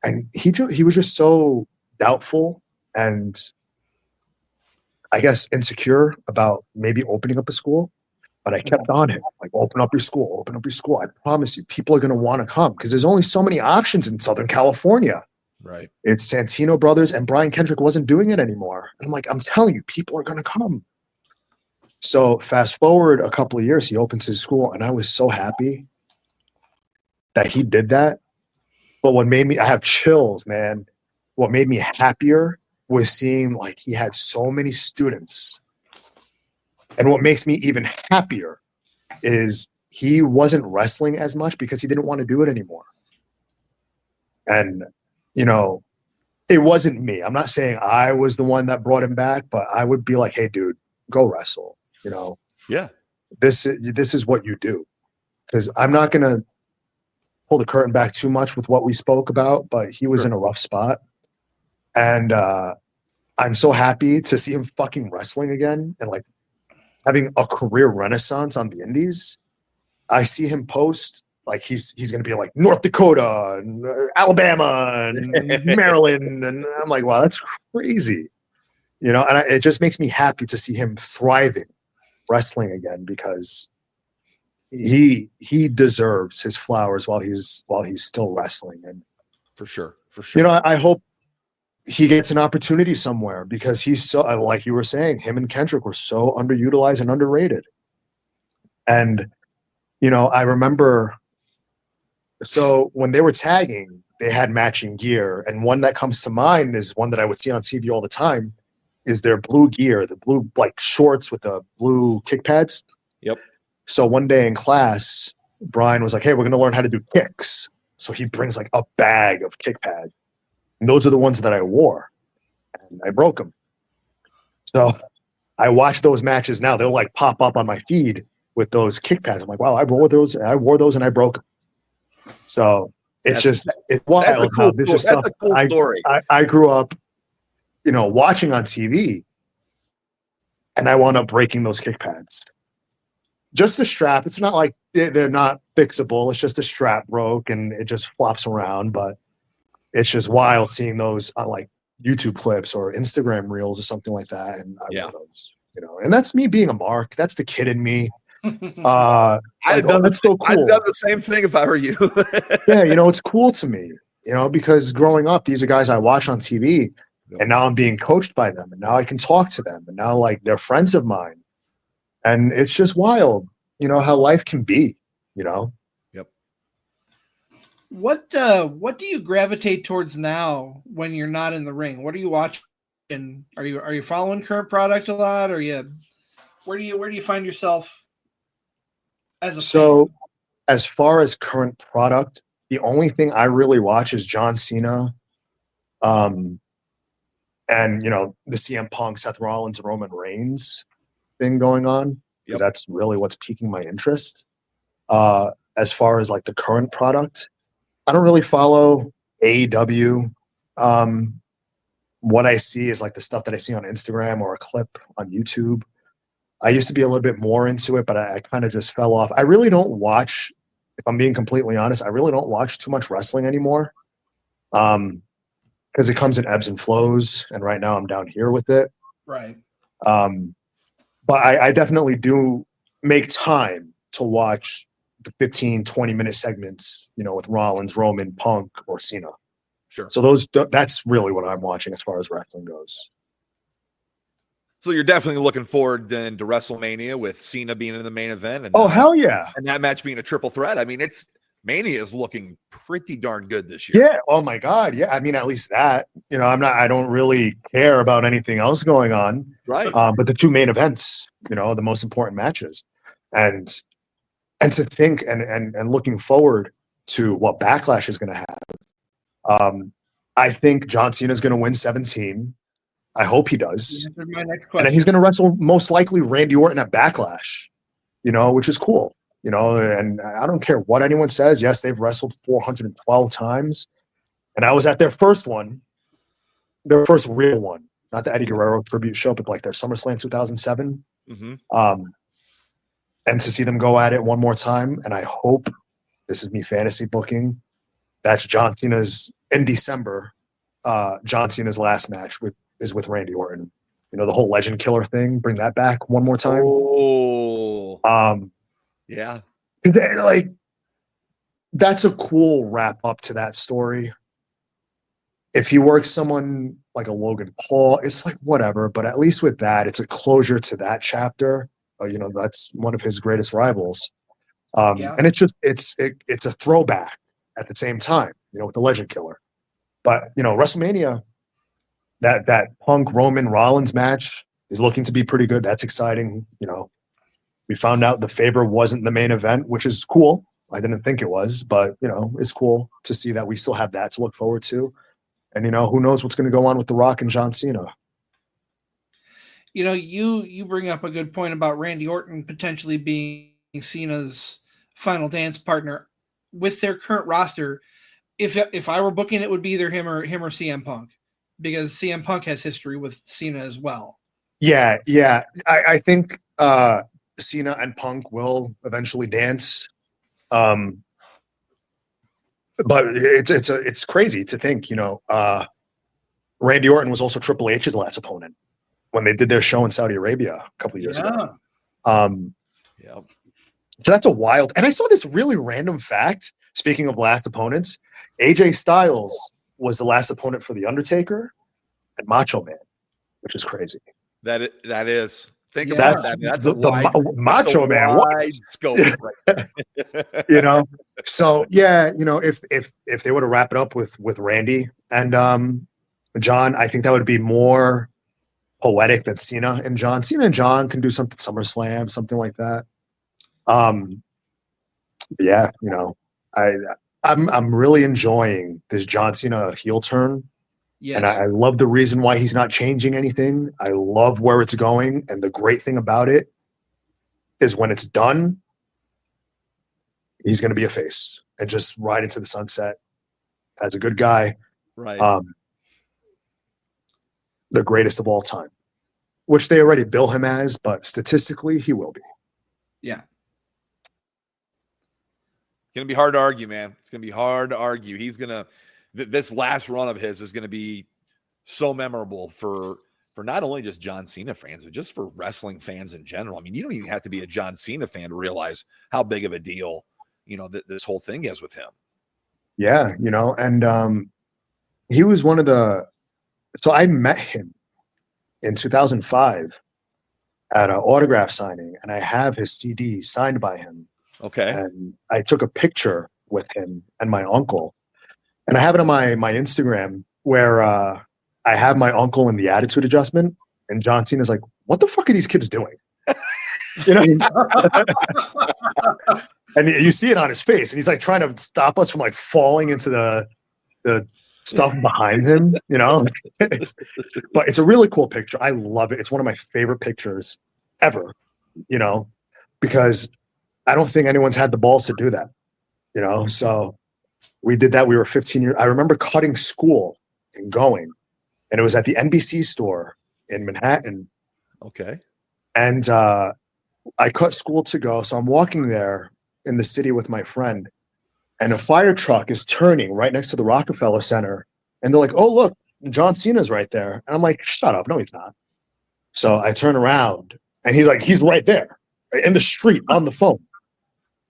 And he was just so doubtful and I guess insecure about maybe opening up a school, but I kept on it. Like, open up your school, open up your school. I promise you, people are going to want to come because there's only so many options in Southern California. Right. It's Santino Brothers, and Brian Kendrick wasn't doing it anymore. And I'm like, I'm telling you, people are going to come. So fast forward a couple of years, he opens his school, and I was so happy that he did that. But what made me, I have chills, man. What made me happier was seeing like he had so many students. And what makes me even happier is he wasn't wrestling as much because he didn't want to do it anymore. And, you know, it wasn't me. I'm not saying I was the one that brought him back, but I would be like, hey, dude, go wrestle. You know, Yeah. This is what you do. Because I'm not going to pull the curtain back too much with what we spoke about, but he was in a rough spot. And I'm so happy to see him fucking wrestling again and like having a career renaissance on the indies. I see him post like he's going to be like North Dakota and Alabama and Maryland. And I'm like, wow, that's crazy. You know, and it just makes me happy to see him thriving wrestling again because he deserves his flowers while he's still wrestling. And For sure. you know, I hope he gets an opportunity somewhere because he's so, like you were saying, him and Kendrick were so underutilized and underrated. And, you know, I remember, so when they were tagging, they had matching gear. And one that comes to mind is one that I would see on TV all the time is their blue gear, the blue like shorts with the blue kick pads. Yep. So one day in class, Brian was like, hey, we're going to learn how to do kicks. So he brings like a bag of kick pads. And those are the ones that I wore. And I broke them. So I watch those matches now. They'll like pop up on my feed with those kick pads. I'm like, wow, I wore those and I broke them. So it's wild how this is stuff. That's a cool story. I grew up, you know, watching on TV and I wound up breaking those kick pads. Just the strap. It's not like they're not fixable. It's just the strap broke and it just flops around. But it's just wild seeing those on like YouTube clips or Instagram reels or something like that. And I wore those, you know, and that's me being a mark. That's the kid in me. I'd have done the same thing if I were you. Yeah, you know, it's cool to me, you know, because growing up, these are guys I watch on TV and now I'm being coached by them and now I can talk to them and now like they're friends of mine. And it's just wild, you know, how life can be, you know. What do you gravitate towards now when you're not in the ring? What are you watching? Are you following current product a lot? Or where do you find yourself as a fan? As far as current product, the only thing I really watch is John Cena, and you know, the CM Punk, Seth Rollins, Roman Reigns thing going on. Because that's really what's piquing my interest. As far as like the current product, I don't really follow AEW. What I see is like the stuff that I see on Instagram or a clip on YouTube. I used to be a little bit more into it, but I kind of just fell off. I really don't watch, if I'm being completely honest, I really don't watch too much wrestling anymore. Because it comes in ebbs and flows, and right now I'm down here with it. Right. But I definitely do make time to watch the 15, 20-minute segments, you know, with Rollins, Roman, Punk, or Cena. Sure. So that's really what I'm watching as far as wrestling goes. So you're definitely looking forward then to WrestleMania with Cena being in the main event. And hell yeah. And that match being a triple threat. I mean, Mania is looking pretty darn good this year. Yeah. Oh my God. Yeah. I mean, at least that, you know, I don't really care about anything else going on. Right. But the two main events, you know, the most important matches. And to think and looking forward to what Backlash is going to have. I think John Cena is going to win 17. I hope he does. My next question. And then he's going to wrestle most likely Randy Orton at Backlash, you know, which is cool. You know, and I don't care what anyone says. Yes, they've wrestled 412 times. And I was at their first one, their first real one, not the Eddie Guerrero tribute show, but like their SummerSlam 2007. Mm-hmm. And to see them go at it one more time. And I hope, this is me fantasy booking, that's John Cena's in December John Cena's last match is with Randy Orton. You know, the whole legend killer thing. Bring that back one more time. Oh, yeah. Like, that's a cool wrap up to that story. If he works someone like a Logan Paul, it's like whatever. But at least with that, it's a closure to that chapter. You know, that's one of his greatest rivals. And it's just it's a throwback at the same time. You know, with the legend killer. But you know, WrestleMania, that Punk Roman Rollins match is looking to be pretty good. That's exciting. You know, we found out the Faber wasn't the main event, which is cool. I didn't think it was, but you know, it's cool to see that we still have that to look forward to. And you know, who knows what's going to go on with The Rock and John Cena. You know, you bring up a good point about Randy Orton potentially being Cena's final dance partner with their current roster. If I were booking, it would be either him or CM Punk, because CM Punk has history with Cena as well. Yeah. I think Cena and Punk will eventually dance. But it's crazy to think, you know, Randy Orton was also Triple H's last opponent when they did their show in Saudi Arabia a couple of years ago. Yeah. So that's a wild. And I saw this really random fact. Speaking of last opponents, AJ Styles was the last opponent for The Undertaker and Macho Man, which is crazy. That is. Think Yeah. about that. That's a wide Macho Man. Wide scope. Right? You know, so yeah, you know, if they were to wrap it up with Randy and John, I think that would be more poetic than Cena and John. Cena and John can do something SummerSlam, something like that. Yeah, you know, I'm really enjoying this John Cena heel turn. Yes. And I love the reason why he's not changing anything. I love where it's going. And the great thing about it is when it's done, he's going to be a face and just ride into the sunset as a good guy. Right. The greatest of all time, which they already bill him as, but statistically, he will be. Yeah. It's going to be hard to argue, man. It's going to be hard to argue. He's going to this last run of his is going to be so memorable for not only just John Cena fans, but just for wrestling fans in general. I mean, you don't even have to be a John Cena fan to realize how big of a deal, you know, this whole thing is with him. Yeah, you know, and he was one of the. So I met him in 2005 at an autograph signing, and I have his CD signed by him. Okay. And I took a picture with him and my uncle. And I have it on my Instagram where I have my uncle in the attitude adjustment, and John Cena's like, "What the fuck are these kids doing?" You know, and you see it on his face, and he's like trying to stop us from like falling into the stuff behind him. You know, but it's a really cool picture. I love it. It's one of my favorite pictures ever. You know, because I don't think anyone's had the balls to do that. You know, so. We did that. We were 15 years. I remember cutting school and going, and it was at the NBC store in Manhattan. Okay. And I cut school to go. So I'm walking there in the city with my friend, and a fire truck is turning right next to the Rockefeller Center. And they're like, "Oh, look, John Cena's right there." And I'm like, "Shut up. No, he's not." So I turn around, and he's right there in the street on the phone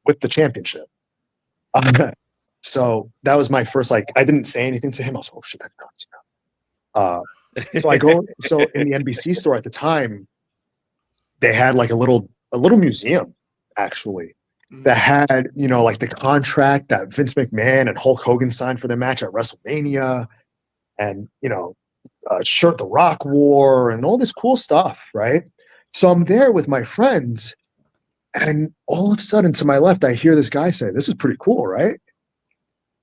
with the championship. So that was my first, like, I didn't say anything to him. I was like, "Oh shit, that's John Cena." So I go, so in the NBC store at the time, they had like a little museum actually that had, you know, like the contract that Vince McMahon and Hulk Hogan signed for their match at WrestleMania, and, you know, shirt The Rock wore and all this cool stuff, right? So I'm there with my friends, and all of a sudden to my left, I hear this guy say, "This is pretty cool, right?"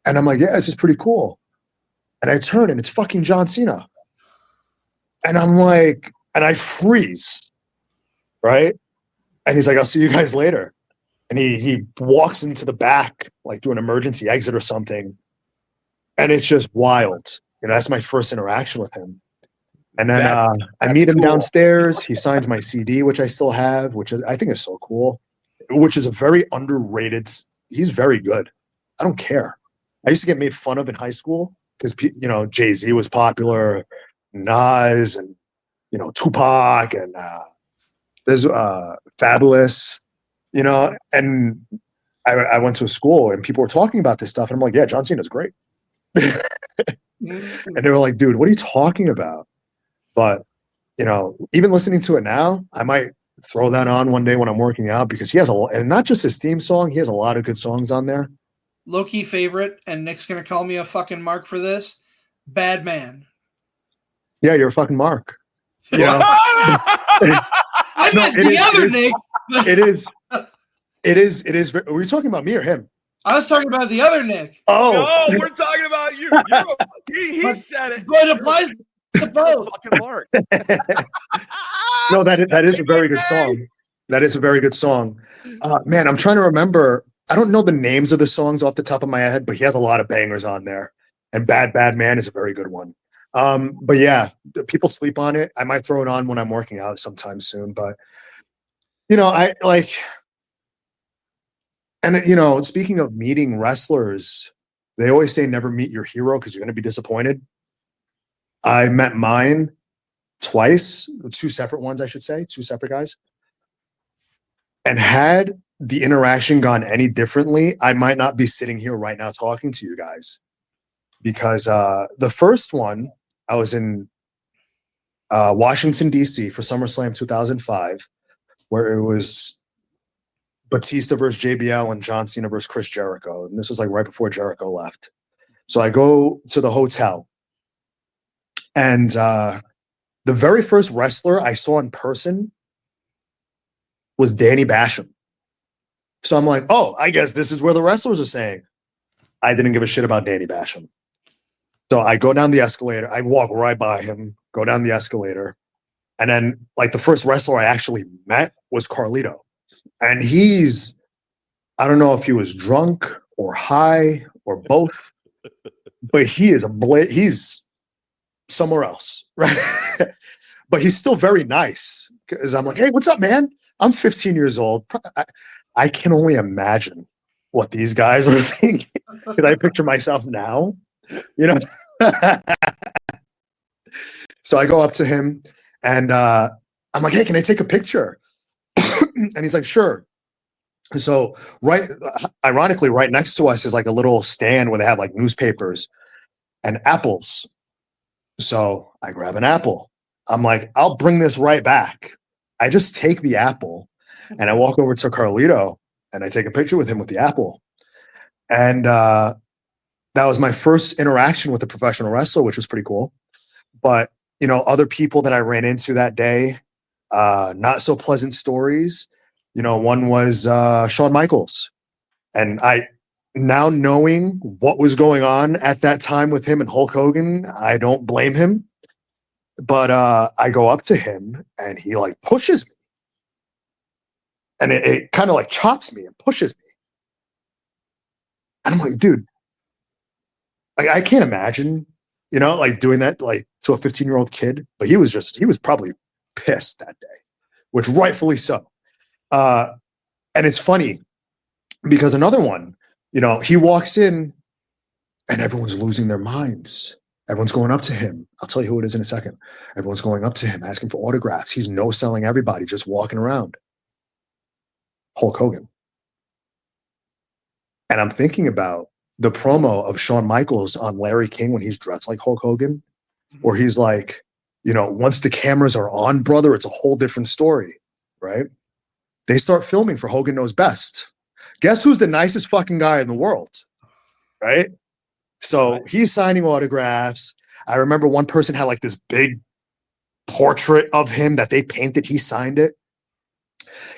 And I'm like, "Yeah, this is pretty cool." And I turn, and it's fucking John Cena. And I'm like, and I freeze, right? And he's like, "I'll see you guys later." And he walks into the back, like through an emergency exit or something. And it's just wild. You know, that's my first interaction with him. And then I meet him downstairs. He signs my CD, which I still have, which I think is so cool, which is a very underrated. He's very good. I don't care. I used to get made fun of in high school because Jay-Z was popular, Nas, and Tupac, and there's Fabulous, and I went to a school and people were talking about this stuff, and I'm like, yeah, John Cena's great. And they were like, dude, what are you talking about? But even listening to it now, I might throw that on one day when I'm working out, because he has and not just his theme song, he has a lot of good songs on there. Low-key favorite, and Nick's gonna call me a fucking mark for this. Bad Man. Yeah, you're a fucking mark. I meant the other Nick. It is. Were you talking about me or him? I was talking about the other Nick. Oh, no, we're talking about you. He said it. But it applies to both. Fucking mark. No, that is a very good song. That is a very good song. Man, I'm trying to remember. I don't know the names of the songs off the top of my head, but he has a lot of bangers on there. And Bad Man is a very good one. But yeah, people sleep on it. I might throw it on when I'm working out sometime soon. But I like, and speaking of meeting wrestlers, they always say never meet your hero because you're going to be disappointed. I met mine twice, two separate ones, I should say, two separate guys. And had the interaction gone any differently, I might not be sitting here right now talking to you guys. Because the first one, I was in Washington, D.C. for SummerSlam 2005, where it was Batista versus JBL and John Cena versus Chris Jericho. And this was like right before Jericho left. So I go to the hotel. And the very first wrestler I saw in person was Danny Basham. So I'm like, oh, I guess this is where the wrestlers are saying. I didn't give a shit about Danny Basham. So I go down the escalator. I walk right by him, go down the escalator. And then like the first wrestler I actually met was Carlito. And I don't know if he was drunk or high or both, but he is he's somewhere else, right? But he's still very nice. Because I'm like, hey, what's up, man? I'm 15 years old. I can only imagine what these guys were thinking. Because I picture myself now, So I go up to him and I'm like, hey, can I take a picture? And he's like, sure. So ironically, right next to us is like a little stand where they have like newspapers and apples. So I grab an apple. I'm like, I'll bring this right back. I just take the apple and I walk over to Carlito and I take a picture with him with the apple. And that was my first interaction with a professional wrestler, which was pretty cool. But, other people that I ran into that day, not so pleasant stories. One was Shawn Michaels. And now knowing what was going on at that time with him and Hulk Hogan, I don't blame him. But I go up to him and he like pushes me. And it kind of like chops me and pushes me. And I'm like, dude, I can't imagine, like doing that like to a 15-year-old kid. But he was probably pissed that day, which rightfully so. And it's funny because another one, he walks in and everyone's losing their minds. Everyone's going up to him. I'll tell you who it is in a second. Everyone's going up to him, asking for autographs. He's no-selling everybody, just walking around. Hulk Hogan. And I'm thinking about the promo of Shawn Michaels on Larry King when he's dressed like Hulk Hogan, where he's like, once the cameras are on, brother, it's a whole different story, right? They start filming for Hogan Knows Best. Guess who's the nicest fucking guy in the world, right? So he's signing autographs. I remember one person had like this big portrait of him that they painted. He signed it.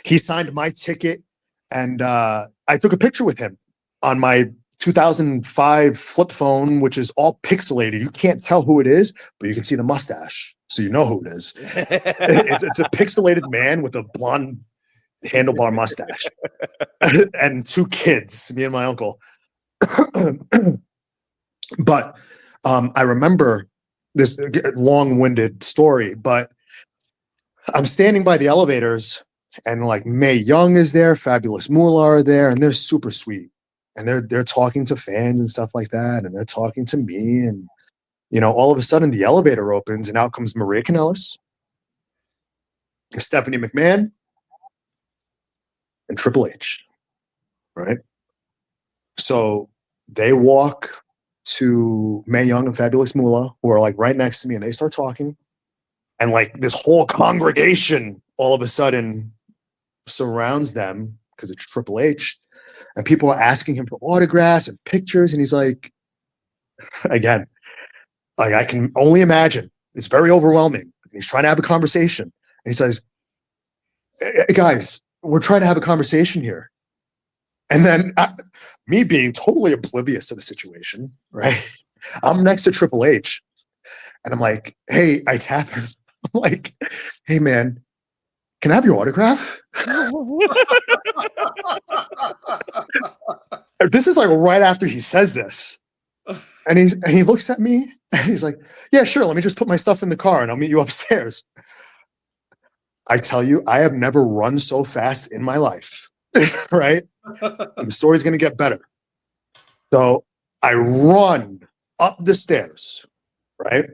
He signed my ticket. And I took a picture with him on my 2005 flip phone, which is all pixelated. You can't tell who it is, but you can see the mustache. So you know who it is. It's a pixelated man with a blonde handlebar mustache and two kids, me and my uncle. But I remember this long-winded story, but I'm standing by the elevators and like Mae Young is there, Fabulous Moolah are there, and they're super sweet. and they're talking to fans and stuff like that, and they're talking to me, and all of a sudden the elevator opens and out comes Maria Kanellis, Stephanie McMahon, and Triple H, right? So they walk to Mae Young and Fabulous Moolah, who are like right next to me, and they start talking, and like this whole congregation all of a sudden surrounds them because it's Triple H, and people are asking him for autographs and pictures, and he's like, again, like I can only imagine, it's very overwhelming. He's trying to have a conversation, and he says, hey, guys, we're trying to have a conversation here. And then me being totally oblivious to the situation, right? I'm next to Triple H, and I'm like, hey, I tap him. I'm like, hey, man, can I have your autograph? This is like right after he says this. And he looks at me, and he's like, yeah, sure, let me just put my stuff in the car, and I'll meet you upstairs. I tell you, I have never run so fast in my life, right? And the story's going to get better. So I run up the stairs, right?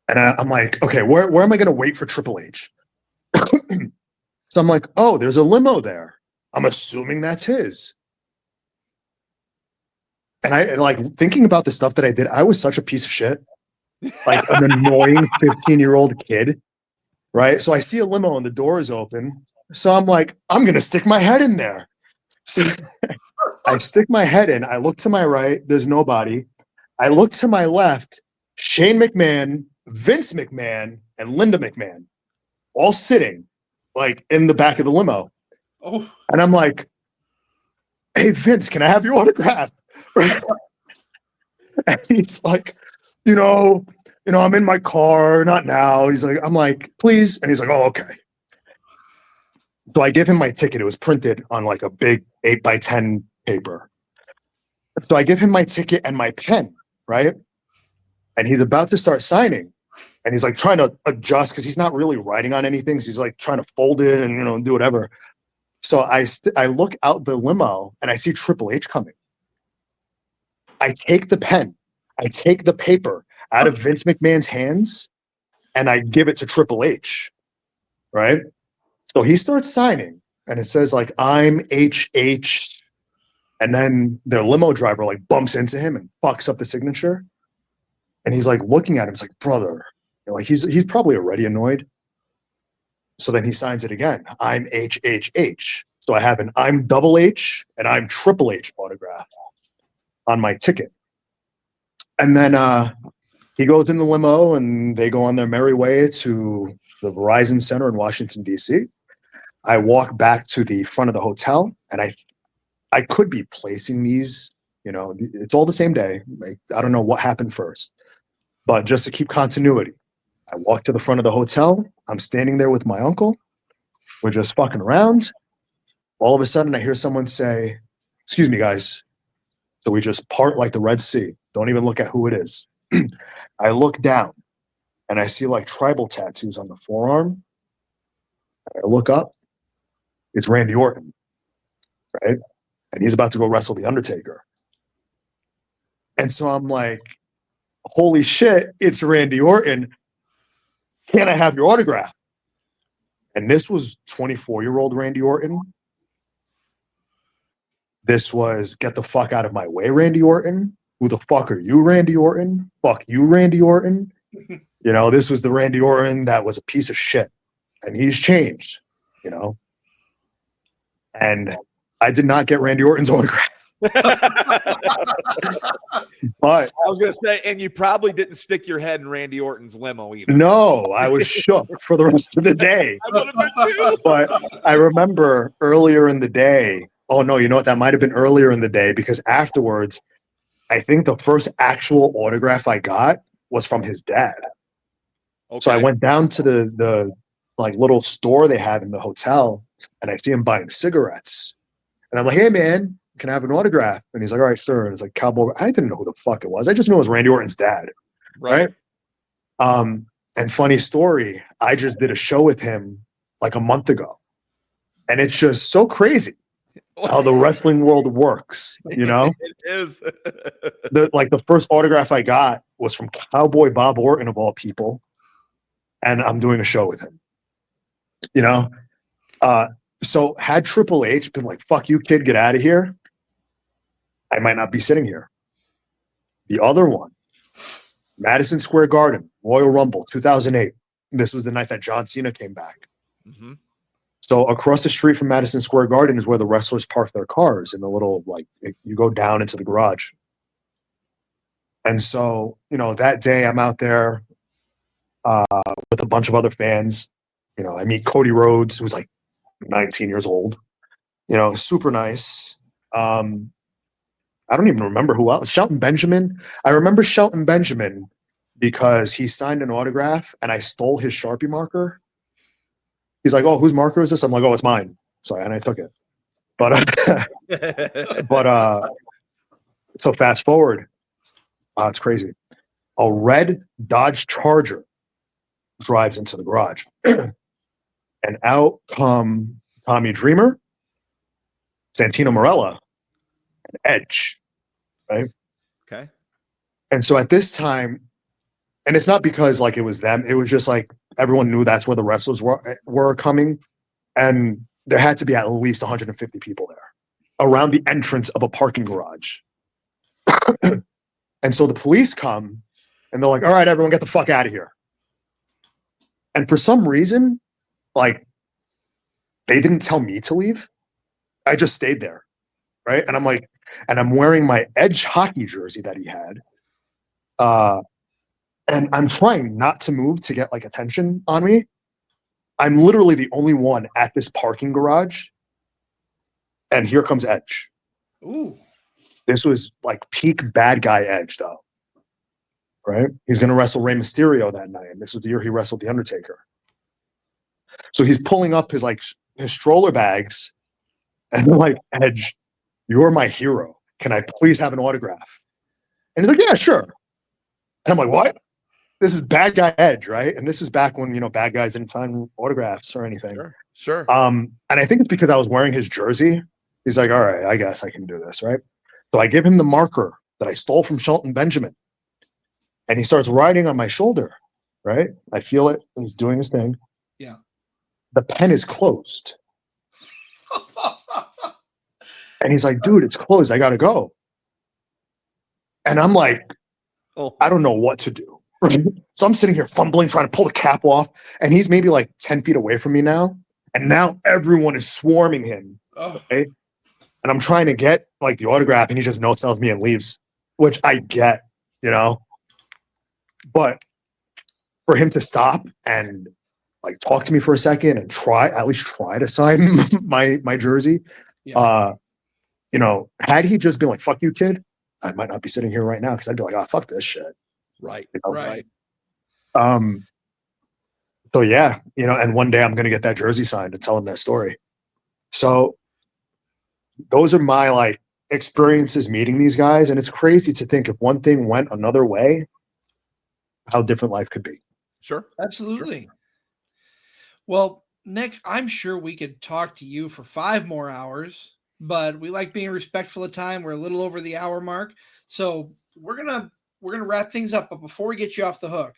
And I'm like, okay, where am I going to wait for Triple H? So I'm like, oh, there's a limo there. I'm assuming that's his. And I like thinking about the stuff that I did. I was such a piece of shit, like an annoying 15-year-old kid, right? So I see a limo and the door is open. So I'm like, I'm going to stick my head in there. So I stick my head in. I look to my right. There's nobody. I look to my left. Shane McMahon, Vince McMahon, and Linda McMahon all sitting like in the back of the limo. Oh. And I'm like, hey, Vince, can I have your autograph? And he's like, I'm in my car, not now. He's like, I'm like, please. And he's like, oh, okay. So I give him my ticket. It was printed on like a big 8x10 paper. So I give him my ticket and my pen, right? And he's about to start signing. And he's like trying to adjust because he's not really writing on anything. So he's like trying to fold it and, do whatever. So I look out the limo and I see Triple H coming. I take the pen. I take the paper out of Vince McMahon's hands and I give it to Triple H, right? So he starts signing and it says like, I'm HH. And then the limo driver like bumps into him and fucks up the signature. And he's like looking at him. He's like, brother, like he's probably already annoyed. So then he signs it again. I'm HHH. So I have an I'm double H and I'm Triple H autograph on my ticket. And then he goes in the limo and they go on their merry way to the Verizon Center in Washington, D.C. I walk back to the front of the hotel and I could be placing these, it's all the same day. Like, I don't know what happened first, but just to keep continuity, I walk to the front of the hotel. I'm standing there with my uncle. We're just fucking around. All of a sudden I hear someone say, excuse me, guys. So we just part like the Red Sea. Don't even look at who it is. I look down and I see like tribal tattoos on the forearm. I look up. It's Randy Orton, right? And he's about to go wrestle The Undertaker. And so I'm like, holy shit, it's Randy Orton. Can I have your autograph? And this was 24-year-old Randy Orton. This was get the fuck out of my way, Randy Orton. Who the fuck are you, Randy Orton? Fuck you, Randy Orton. This was the Randy Orton that was a piece of shit. And he's changed, And I did not get Randy Orton's autograph. But I was going to say, and you probably didn't stick your head in Randy Orton's limo either. No, I was shook for the rest of the day. I would have been too. But I remember earlier in the day, oh no, you know what? That might have been earlier in the day because afterwards, I think the first actual autograph I got was from his dad. Okay. So I went down to the like little store they had in the hotel and I see him buying cigarettes. And I'm like, hey man, can I have an autograph? And he's like, all right, sir. And it's like Cowboy. I didn't know who the fuck it was. I just knew it was Randy Orton's dad. Right. And funny story, I just did a show with him like a month ago. And it's just so crazy how the wrestling world works, you know? It is. The first autograph I got was from Cowboy Bob Orton, of all people, and I'm doing a show with him, you know? So had Triple H been like, fuck you, kid, get out of here, I might not be sitting here. The other one, Madison Square Garden, Royal Rumble, 2008. This was the night that John Cena came back. Mm-hmm. So across the street from Madison Square Garden is where the wrestlers park their cars in the little, you go down into the garage. And so, that day I'm out there with a bunch of other fans. I meet Cody Rhodes, who's like 19 years old, super nice. I don't even remember who else. Shelton Benjamin. I remember Shelton Benjamin because he signed an autograph and I stole his Sharpie marker. He's like, "Oh, whose marker is this?" I'm like, "Oh, it's mine." And I took it. But so fast forward, it's crazy. A red Dodge Charger drives into the garage, and out come Tommy Dreamer, Santino Marella, and Edge, right? Okay. And so at this time, and it's not because it was them, it was just everyone knew that's where the wrestlers were coming, and there had to be at least 150 people there around the entrance of a parking garage. And so the police come and they're like, "All right, everyone get the fuck out of here." And for some reason, they didn't tell me to leave. I just stayed there. Right. And I'm wearing my Edge hockey jersey that he had. And I'm trying not to move to get attention on me. I'm literally the only one at this parking garage. And here comes Edge. Ooh. This was peak bad guy Edge, though. Right? He's going to wrestle Rey Mysterio that night. And this was the year he wrestled The Undertaker. So he's pulling up his stroller bags. And they're like, "Edge, you're my hero. Can I please have an autograph?" And he's like, "Yeah, sure." And I'm like, "What? This is bad guy Edge, right?" And this is back when, bad guys didn't sign autographs or anything. Sure. And I think it's because I was wearing his jersey. He's like, "All right, I guess I can do this," right? So I give him the marker that I stole from Shelton Benjamin. And he starts writing on my shoulder, right? I feel it. He's doing his thing. Yeah. The pen is closed. And he's like, "Dude, it's closed. I got to go." And I'm like, I don't know what to do. So I'm sitting here fumbling, trying to pull the cap off. And he's maybe 10 feet away from me now. And now everyone is swarming him. Oh. Okay? And I'm trying to get the autograph, and he just no-sells me and leaves, which I get, But for him to stop and talk to me for a second and at least try to sign my jersey, Yeah. had he just been like, "Fuck you, kid," I might not be sitting here right now because I'd be like, "Oh, fuck this shit." Right. Right. So yeah, and one day I'm gonna get that jersey signed and tell him that story. So those are my experiences meeting these guys, and it's crazy to think if one thing went another way, how different life could be. Sure. Absolutely. Sure. Well, Nick, I'm sure we could talk to you for 5 more hours, but we like being respectful of time. We're a little over the hour mark, so we're gonna wrap things up. But before we get you off the hook,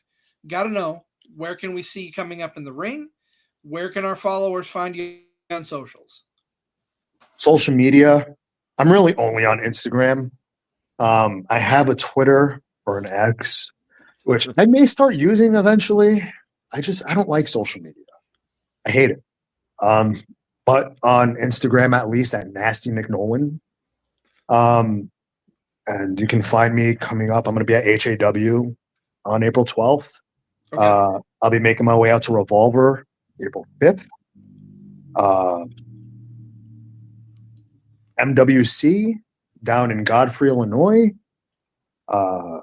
got to know, where can we see you coming up in the ring? Where can our followers find you on socials? Social media, I'm really only on Instagram. I have a Twitter or an X, which I may start using eventually. I don't like social media. I hate it. But on Instagram, at least, at Nasty Nic Nolan. And you can find me coming up. I'm going to be at HAW on April 12th. Okay. I'll be making my way out to Revolver April 5th. MWC down in Godfrey, Illinois. I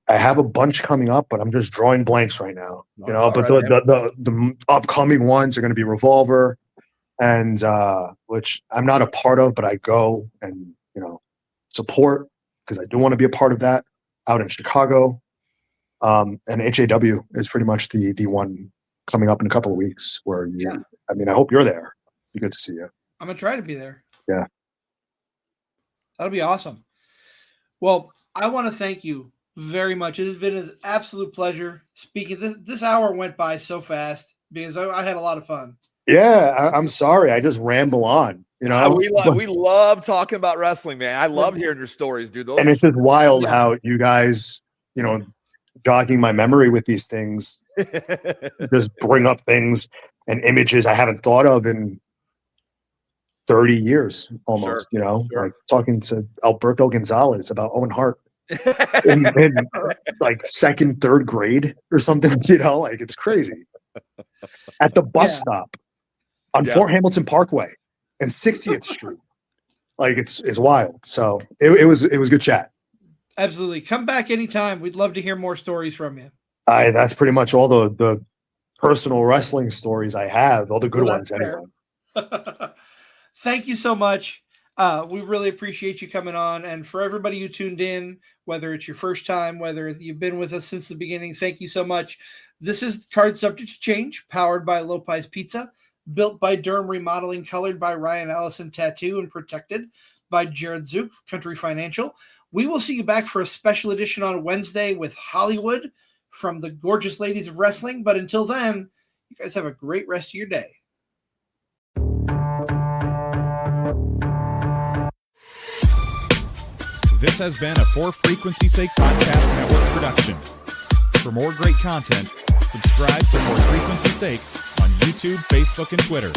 have a bunch coming up, but I'm just drawing blanks right now. But the upcoming ones are going to be Revolver, and which I'm not a part of, but I go and support because I do want to be a part of that out in Chicago. And HAW is pretty much the one coming up in a couple of weeks. Where I hope you're there. Be good to see you. I'm gonna try to be there. Yeah. That'll be awesome. Well, I want to thank you very much. It has been an absolute pleasure speaking. This hour went by so fast because I had a lot of fun. Yeah, I'm sorry. I just ramble on. You know, we love talking about wrestling, man. I love hearing your stories, dude. And it's just wild how you guys, you know, jogging my memory with these things, just bring up things and images I haven't thought of in 30 years almost, you know, like talking to Alberto Gonzalez about Owen Hart in like second, third grade or something, you know, like it's crazy. At the bus stop on Fort Hamilton Parkway and 60th Street. Like it's wild. So it was good chat. Absolutely. Come back anytime. We'd love to hear more stories from you. That's pretty much all the personal wrestling stories I have, all the good ones anyway. Thank you so much. We really appreciate you coming on. And for everybody who tuned in, whether it's your first time, whether you've been with us since the beginning, thank you so much. This is Card Subject to Change, powered by Lopez Pizza, built by Durham Remodeling, colored by Ryan Allison Tattoo, and protected by Jared Zook, Country Financial. We will see you back for a special edition on Wednesday with Hollywood from the Gorgeous Ladies of Wrestling. But until then, you guys have a great rest of your day. This has been a For Frequency's Sake Podcast Network production. For more great content, subscribe to For Frequency's Sake on YouTube, Facebook, and Twitter.